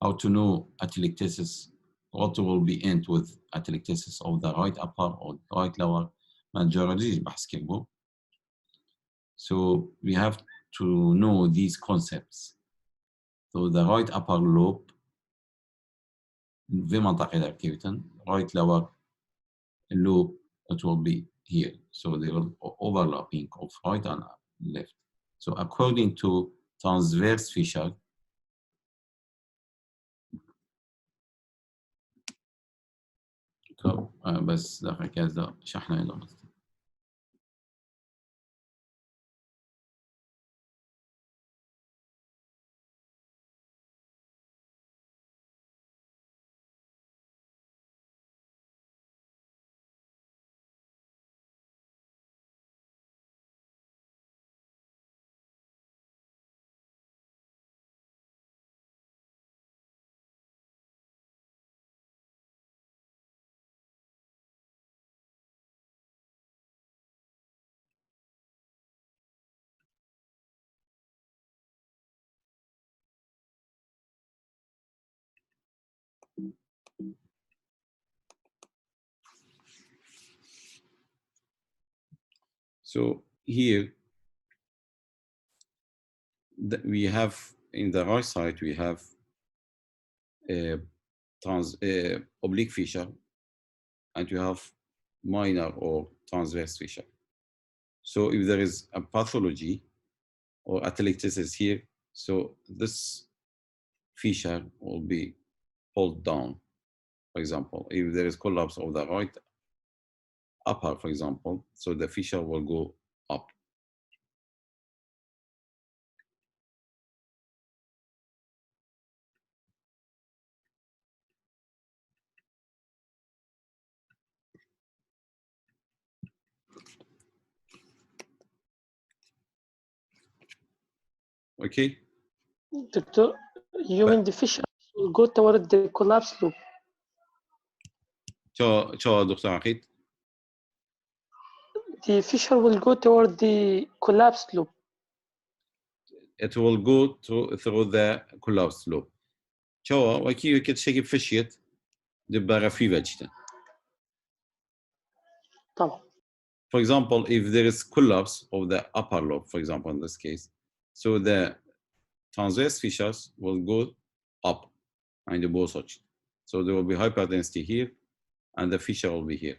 how to know atelectasis, what will be end with atelectasis of the right upper or right lower. ما تجربيش بحث كيربو. So we have to know these concepts. So the right upper lobe في منطقة الارتيوتن, right lower lobe, it will be here. So they will overlapping of right and left. So according to transverse fissure, so بس دقيقة كذا شحنة إلى مصدر. So here we have in the right side we have a oblique fissure, and you have minor or transverse fissure. So if there is a pathology or atelectasis here, so this fissure will be pulled down. For example, if there is collapse of the right upper, for example, so the fissure will go up. Okay. Doctor, you mean the fissure will go toward the collapse loop? شو دكتور عقيد؟ The fissure will go toward the collapse loop. It will go through the collapse loop. شو وكي كتشكي فشيت دبارة في وجهه. طبعا. For example, if there is collapse of the upper lobe, for example, in this case, so the transverse fissures will go up and the both such. So there will be hyperdensity here and the fissure will be here.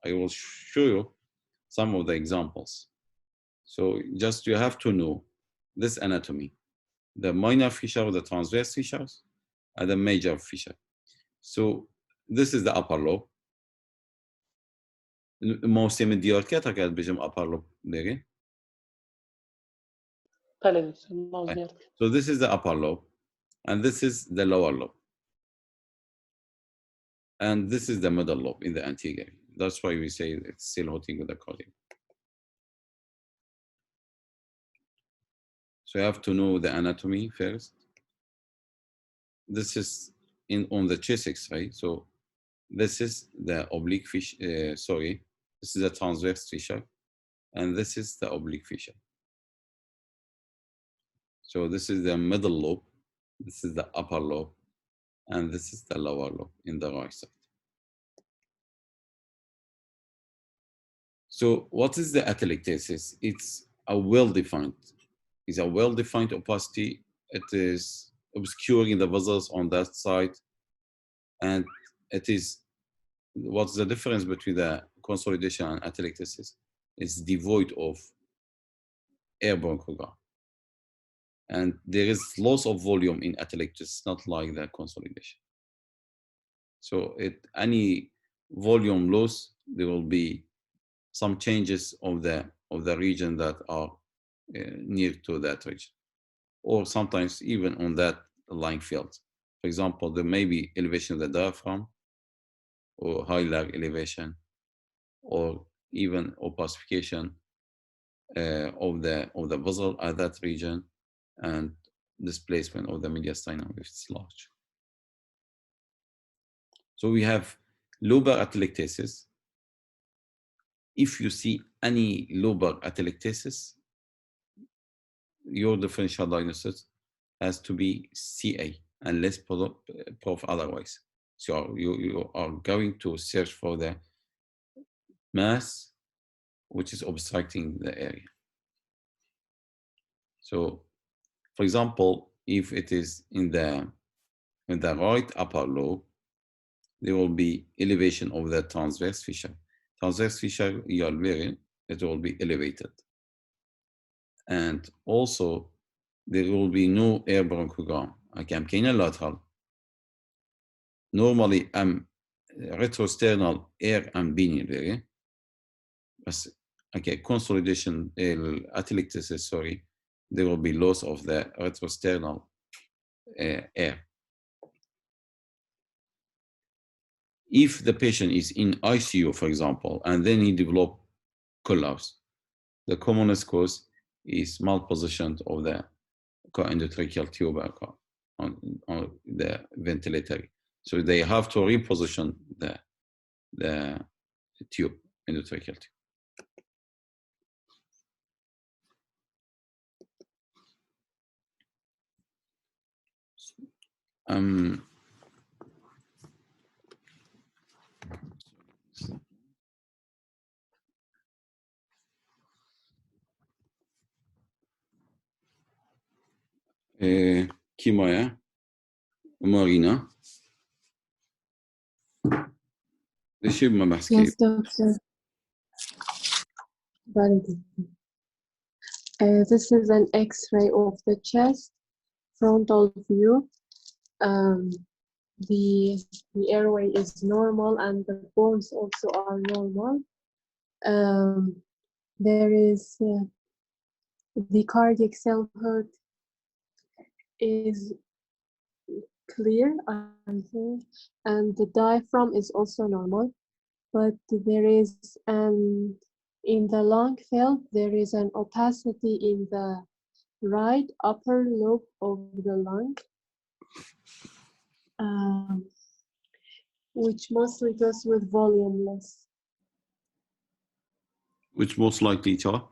I will show you some of the examples. So just you have to know this anatomy, the minor fissure, the transverse fissures, and the major fissure. So this is the upper lobe. Most immediate كاتك بيجم upper lobe there. So this is the upper lobe, and this is the lower lobe, and this is the middle lobe in the anterior. That's why we say it's still hooting with the cardiac. So you have to know the anatomy first. This is on the chest X-ray. So this is the oblique fissure. This is the transverse fissure, and this is the oblique fissure. So this is the middle lobe, this is the upper lobe, and this is the lower lobe in the right side. So what is the atelectasis? It's a well-defined opacity. It is obscuring the vessels on that side, and it is, what's the difference between the consolidation and atelectasis? It's devoid of air bronchogram. And there is loss of volume in atelectasis, not like the consolidation. So any volume loss, there will be some changes of the region that are near to that region, or sometimes even on that line field. For example, there may be elevation of the diaphragm, or high lag elevation, or even opacification of the vessel at that region, and displacement of the mediastinum if it's large. So we have lobar atelectasis. If you see any lobar atelectasis, your differential diagnosis has to be CA. unless proof otherwise. So you are going to search for the mass which is obstructing the area. So, for example, if it is in the right upper lobe, there will be elevation of the transverse fissure. Transverse fissure, it will be elevated. And also, there will be no air bronchogram. Okay, I'm lateral. Normally, I'm retrosternal air and binary. Okay, consolidation, atelectasis, sorry, there will be loss of the retrosternal air. If the patient is in ICU, for example, and then he develops collapse, the commonest cause is malposition of the endotracheal tube on the ventilator. So they have to reposition the tube, endotracheal tube. Kimaya, Marina. Yes, doctor. This is an X-ray of the chest, frontal view. The airway is normal and the bones also are normal. There is the cardiac cell hurt is clear, I think, and the diaphragm is also normal, but there is in the lung field, there is an opacity in the right upper lobe of the lung, which mostly goes with volume loss. Which most likely to?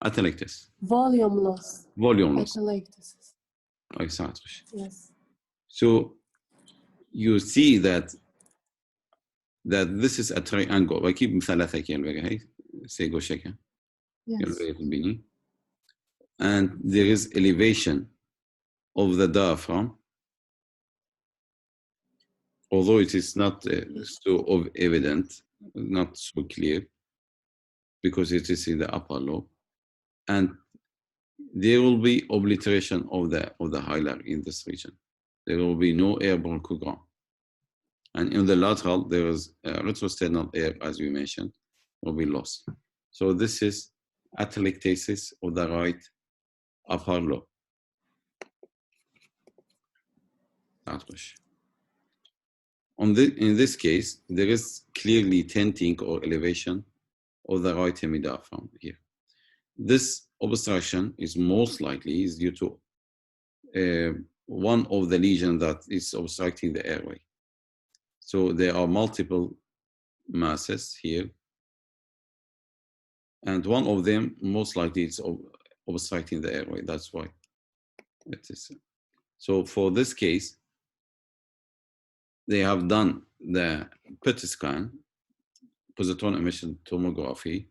Atelectasis. Volume loss. Volume loss. Atelectasis. Exactly. Yes. So you see that this is a triangle. بجيب مثلثة كده هي سيجو شكل. Yes. And there is elevation of the diaphragm, although it is not so evident, not so clear, because it is in the upper lobe, and there will be obliteration of the hilar in this region. There will be no air bronchogram, and in the lateral there is retrosternal air, as we mentioned, will be lost. So this is atelectasis of the right upper lobe. In this case, there is clearly tenting or elevation of the right hemidiaphragm here. This obstruction is most likely due to one of the lesions that is obstructing the airway. So there are multiple masses here, and one of them most likely is obstructing the airway. That's why it is. So for this case, they have done the PET scan, positron emission tomography,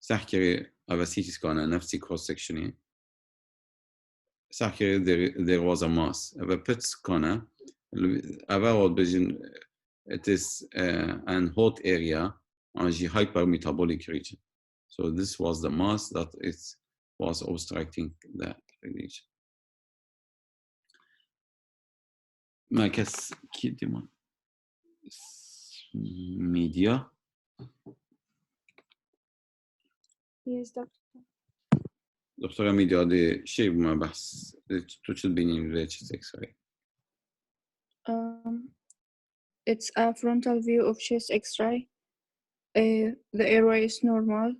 سأحكي على CT scan نفسي cross section. سأحكي there was a mass. A PET scanner, it is an hot area and the hypermetabolic region. So this was the mass that was obstructing the region. ما كس كده media. Yes, doctor. دكتورة ميديا هذا شيء ما بحث توصل بيني chest X-ray. It's a frontal view of chest X-ray. The airway is normal,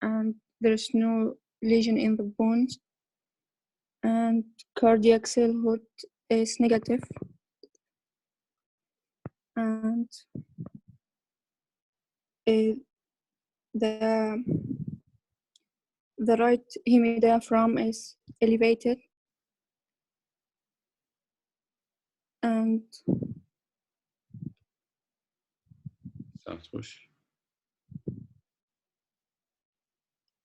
and there's no lesion in the bones, and cardiac cell hurt is negative, and the right hemidiaphragm is elevated, and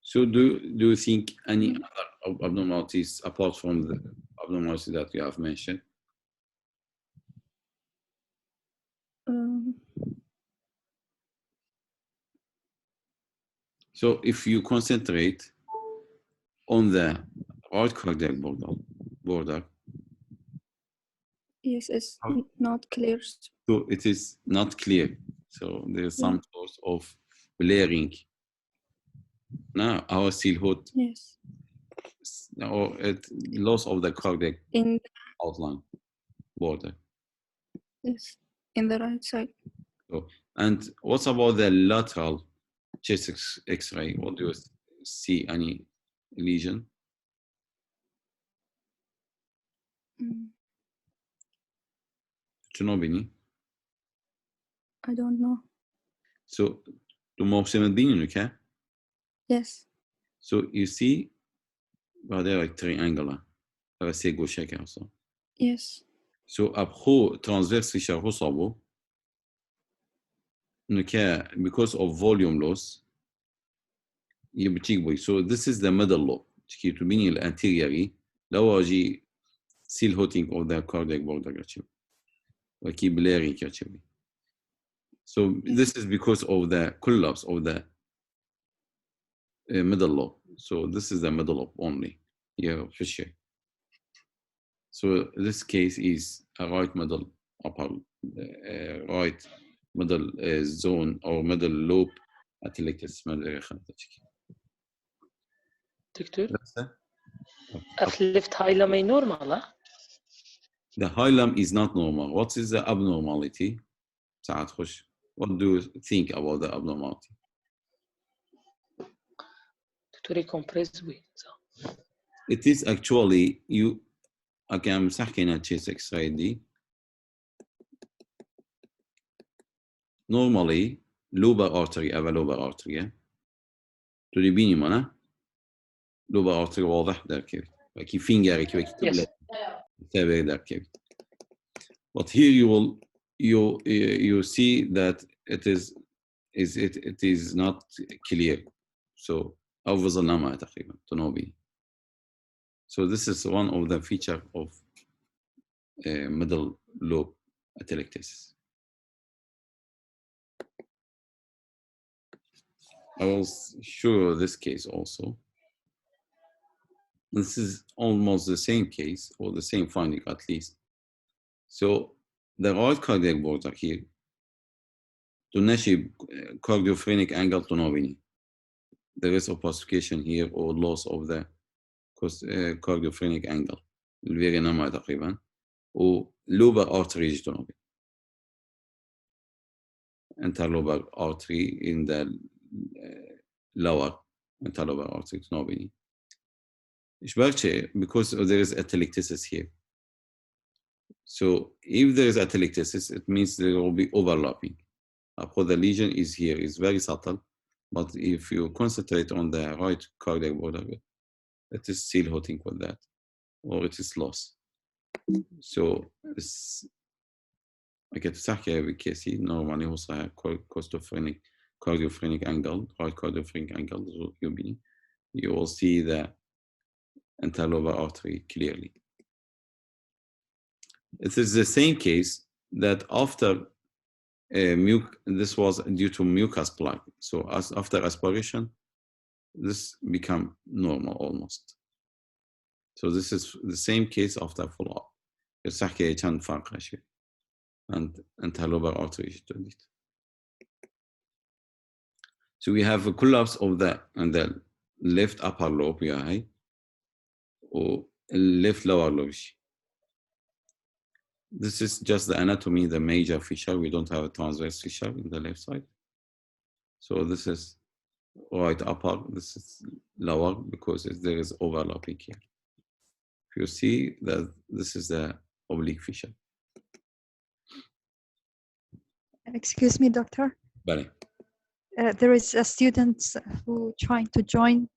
So do you think any other abnormalities apart from the abnormality that you have mentioned? So if you concentrate on the right cardiac border, yes, it's not clear. so it is not clear. So there is some sort of blurring. Now our seal hood, Yes, or loss of the cardiac in outline border. yes, in the right side. So, and what about the lateral chest X-ray? What do you see? Any lesion? Tunobini. I don't know. So, to Mopsimedini, okay? Yes. So you see, there like triangular. Say go check also. Yes. So après transverse fissure Hosabo, because of volume loss, so this is the middle lobe. To be anteriorly, لو أجي seal hotting of the cardiac border like blaring. So this is because of the collapse of the middle lobe. So this is the middle lobe only. Yeah, fissure. So this case is a right middle upper right middle zone or middle lobe atelectasis. دكتور left hilum is normal, huh? The hilum is not normal. What is the abnormality? What do you think about the abnormality? To recompress with. It is actually you. I'm saying a chest X-ray D. Normally, lobar artery أو lobar artery. تريبيني منا lobar artery واضح ده كيف. كيف finger كيف كتبلة. تابع ده كيف. But here you see that it is not clear. So أفضل نما تقريبا تنوبي. So this is one of the feature of middle lobe atelectasis. I will show you this case also. This is almost the same case or the same finding at least. So the right cardiac border here to نشي cardiophrenic angle tonobini. There is opacification here or loss of the cardiophrenic angle. الفيري نما تقريبا. و lobar artery tonobini. Interlobar artery in the lower interlobar artery tonobini. Because there is atelectasis here. So if there is atelectasis, it means there will be overlapping. The lesion is here, is very subtle, but if you concentrate on the right cardiac border, it is still hotting with that, or it is lost. So I get to say normally also a cardiophrenic angle, right cardiophrenic angle, you will see the interlobar artery clearly. It is the same case that after this was due to mucus plug. So after aspiration, this become normal almost. So this is the same case after follow-up. And interlobar artery. So we have a collapse of the left upper lobe, or left lower lobe. This is just the anatomy, the major fissure. We don't have a transverse fissure in the left side. So this is right upper, this is lower because there is overlapping here. If you see that this is the oblique fissure. Excuse me, doctor. Vale. There is a student who trying to join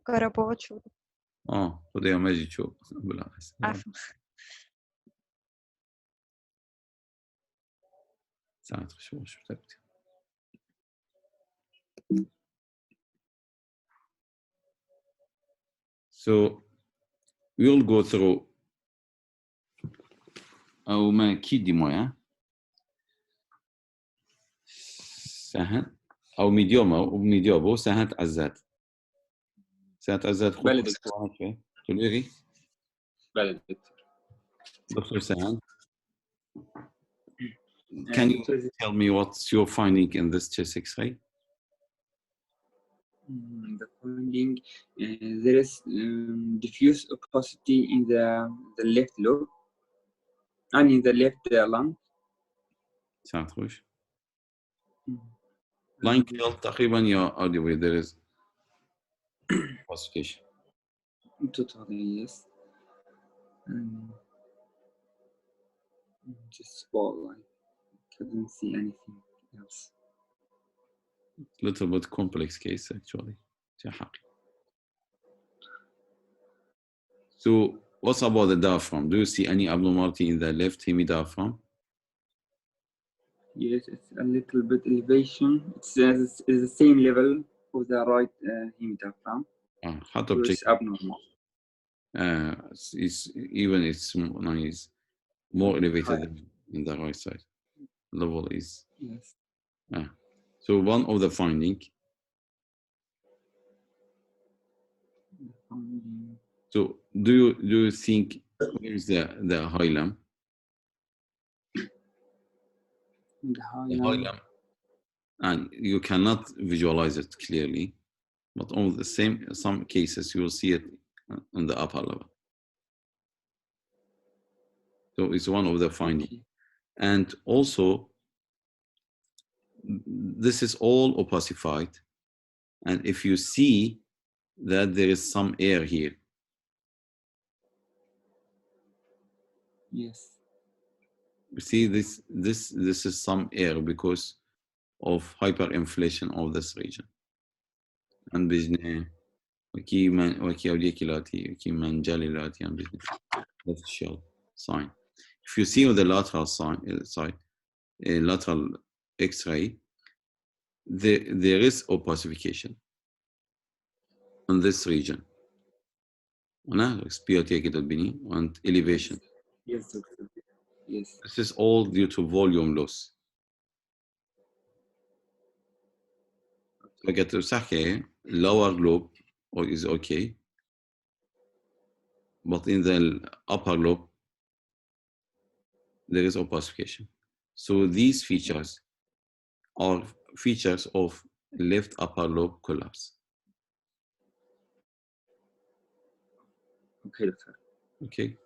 Karaboch. Podemos dicho. ساعات شو كتبت. So we'll go through أو ما كيدي مويا سهل أو ميديومو سهلت عزات خطوة بلد واحد شوي تقولي بلد دكتور سهل. Can you tell me what's your finding in this chest X-ray? The finding there is diffuse opacity in the left lobe and in the left lung. ساعات خوش. Line field تقريبا يا audio there is opacification. Totally yes. Just spotlight. Couldn't see anything else. Little bit complex case actually. So what's about the diaphragm? Do you see any abnormality in the left hemidiaphragm? Yes, it's a little bit elevation. It's the same level of the right hemidiaphragm. حتى So it's abnormal. It's more elevated in the right side. Level is yes. So one of the finding. So do you think where is the hilum? The hilum, and you cannot visualize it clearly, but on the some cases you will see it on the upper level. So it's one of the findings. And also, this is all opacified. And if you see that there is some air here. Yes. You see this is some air because of hyperinflation of this region. And business وكي أوديكيلاتي وكي منجاليلاتي and business left shell sign. If you see on the lateral side, lateral X-ray, there is opacification in this region. هنا سبيوتيكيد البني and elevation. Yes, doctor. Yes. This is all due to volume loss. فقط صحيح lower lobe is okay, but in the upper lobe there is opacification. So these features are features of left upper lobe collapse. Okay, doctor. Okay.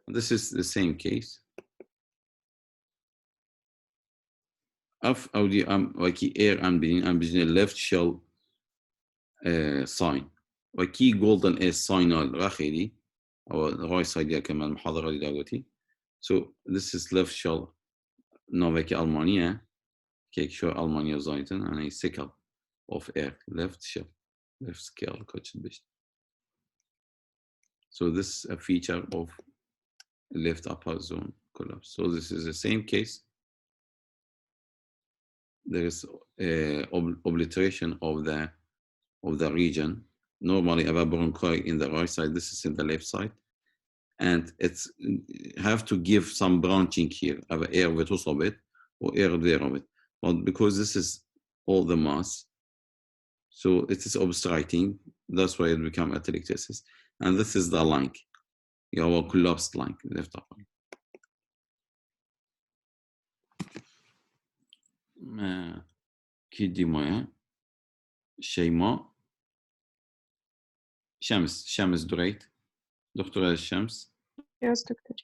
This is the same case. أو دي وكي air and left shell sign وكي golden air signal راخيدي أو right side كمان المحاضرة اللي داغوتي. So this is left shell نوفيكي ألمانيا كيك شو ألمانيا زايتن أنا sickle of air left shell left scale coach best. So this is a feature of left upper zone collapse. So this is the same case. There is obliteration of the region. Normally, a bronchi in the right side. This is in the left side, and it's have to give some branching here. Have air vetosobit or air derobit, but because this is all the mass, so it is obstructing. That's why it become atelectasis, and this is the link. Your collapsed link, left upper. كيدي مويا شيماء شمس دريت دكتورة الشمس. Yes, doctor.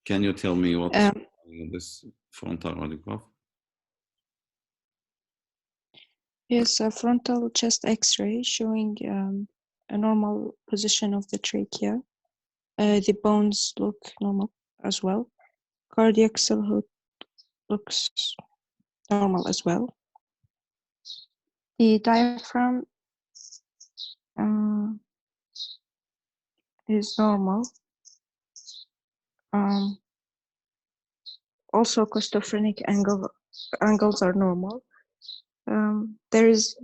Can you tell me what's this frontal radiograph? Yes, a frontal chest X-ray showing a normal position of the trachea. The bones look normal as well. Cardiac cell hood looks normal as well. The diaphragm is normal. Also, costophrenic angles are normal. There is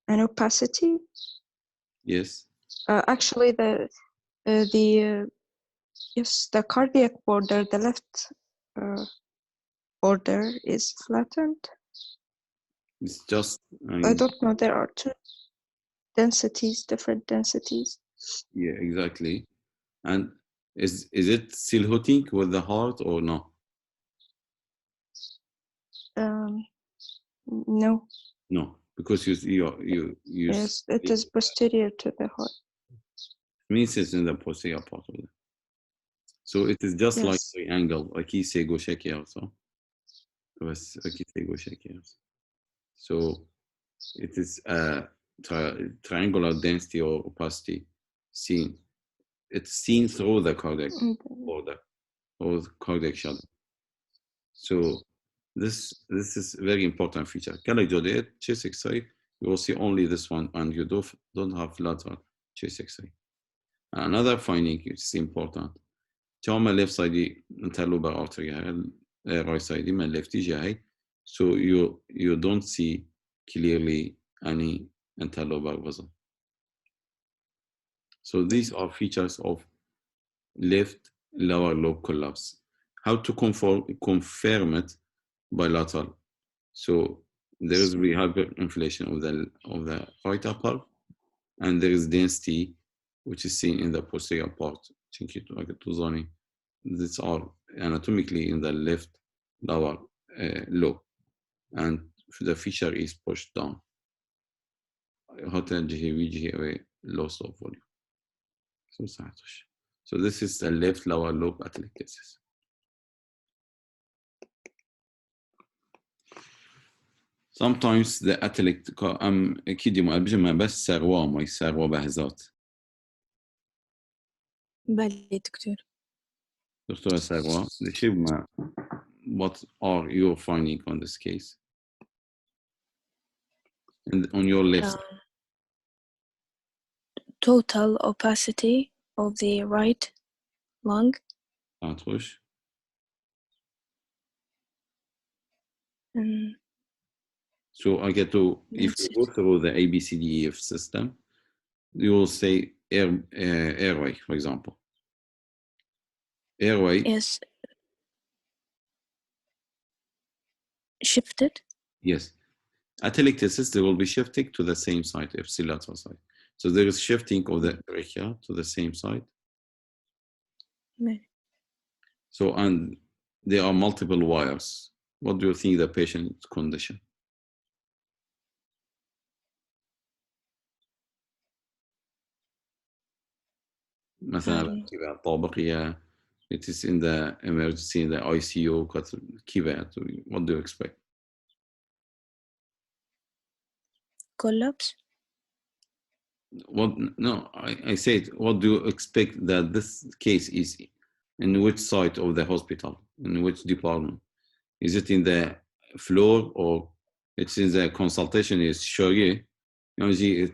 an opacity. Yes. Actually, yes, the cardiac border, the left border is flattened. It's just, I don't know. There are two densities, different densities. yeah, exactly. And is it silhouetting with the heart or no? No. No, because you Yes, it is posterior to the heart. means it's in the posterior part of it. So it is just like Yes. triangle. أكيد سيجو شكل also. بس أكيد سيجو شكل also. So it is a triangular density or opacity seen. It's seen through the cardiac border or the cardiac shadow. So this is a very important feature. Calculate chest X-ray, you will see only this one, and you don't have lateral chest X-ray. Another finding which is important. Trauma left side interlobar artery, right side my left GI, so you don't see clearly any interlobar vessel. So these are features of left lower lobe collapse. How to confirm it bilateral? So there is hyperinflation of the right upper, and there is density, which is seen in the posterior part. These are anatomically in the left lower lobe, and the fissure is pushed down. Loss of volume. So this is the left lower lobe atelectasis. Sometimes the أكيد ما بجمع بس سروا ما يسروا بهزات. بلي دكتور. دكتورة سروا لشيء what are your findings on this case? And on your left. Total opacity of the right lung. So I get to, if you go through the ABCDEF system, you will say airway, for example. Airway. Yes. Shifted? Yes. Atelectasis, they will be shifting to the same side, ipsilateral side. So there is shifting of the trachea to the same side. Maybe. So, and there are multiple wires. What do you think the patient's condition? مثلا طابقية, it is in the emergency, in the ICU, what do you expect? Collapse? What? No, I said, what do you expect that this case is in which side of the hospital, in which department? Is it in the floor or it's in the consultation is Shoye? The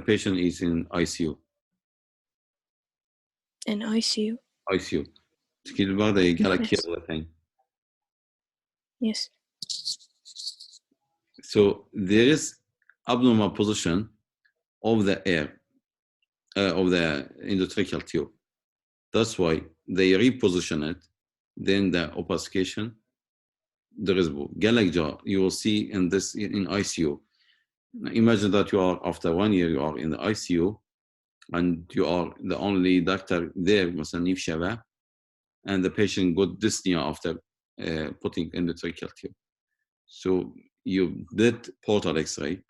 patient is in ICU. In ICU? ICU. Yes. So there is abnormal position of the air, of the endotracheal tube. That's why they reposition it. Then the opacification, there is you will see in this in ICU. Imagine that you are after 1 year you are in the ICU, and you are the only doctor there, and the patient got dyspnea after putting endotracheal tube. So you did portal X-ray.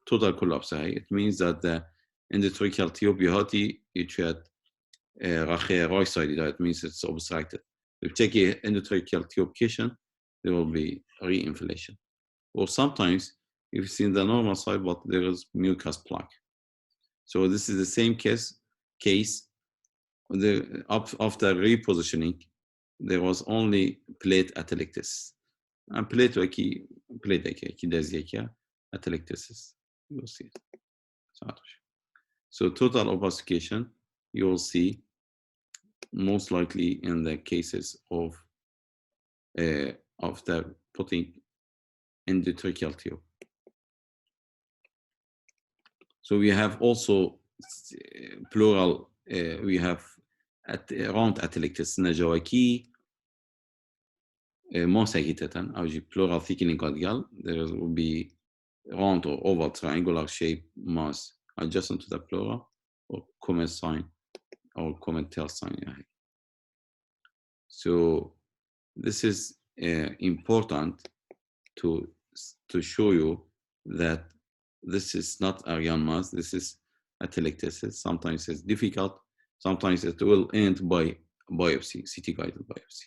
Total collapse. It means that the endotracheal tube right side, it means it's obstructed. If you take an endotracheal tube cushion, there will be reinflation. Or sometimes, if it's in the normal side, but there is mucus plaque. So this is the same case. After repositioning, there was only plate atelectasis. And plate atelectasis. You'll see it. So total opacification, you will see most likely in the cases of after putting endotracheal tube. So we have also pleural, we have around atelectasis najawaki, more sagitatan, or pleural thickening cardial. There will be round or oval triangular shape mass adjacent to the pleura, or common sign or common tail sign. So this is important to show you that this is not Ariane mass, this is atelectasis. Sometimes it's difficult, sometimes it will end by biopsy, CT guided biopsy,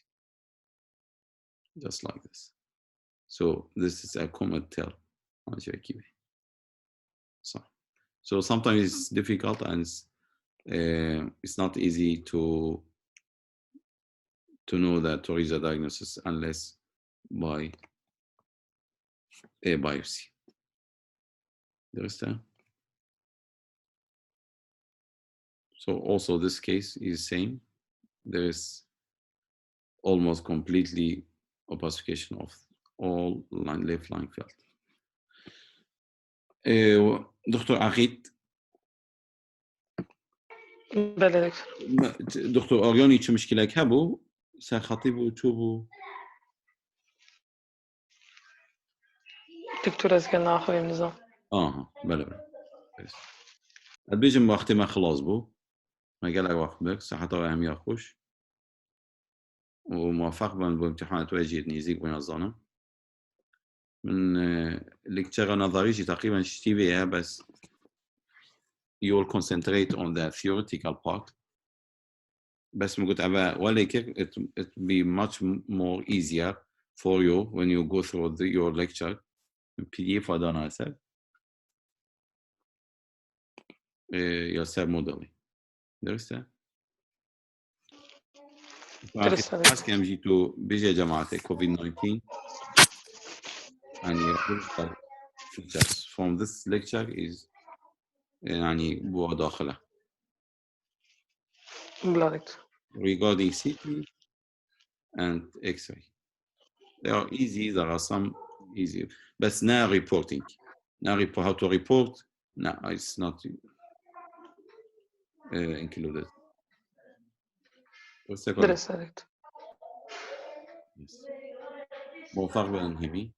just like this. So this is a common tail. So sometimes it's difficult and it's not easy to know that to reach a diagnosis unless by a biopsy. Understand? So also this case is same. There is almost completely opacification of all left lung field. دكتور عقيد بله دكتور آریانی چه مشکلی که بو سرخطی بو تو بو دكتور از قلنا آخر النظام بله البيجم وقتی ما خلاص بو ما قال وقت بك صحة وأهمية خوش وموفق بن بامتحانات واجهة نيزيك ونظانة من لكتشر نظري تقريبا شتي بيها بس you will concentrate on the theoretical part بس مقول أبا ولكن it be much more easier for you when you go through your lecture PDF هذا أسف يسار موديلي درسته؟ درست كم جيتوا بيجي جماعة COVID-19 يعني features from this lecture is يعني بو داخله regarding CT and X-ray. They are easy, there are some easy, but now reporting. How to report, no, it's not included. درست دكتور موفق بأنهمي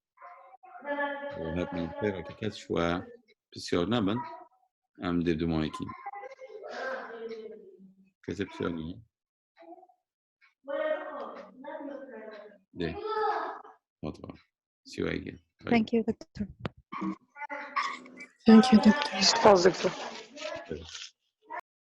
وهب من خير كيكات شوى بسيار نبن أم دي دمائكين كتب سيارني دي أطبع See you again. Thank you, Doctor. Thank you, Doctor. دكتور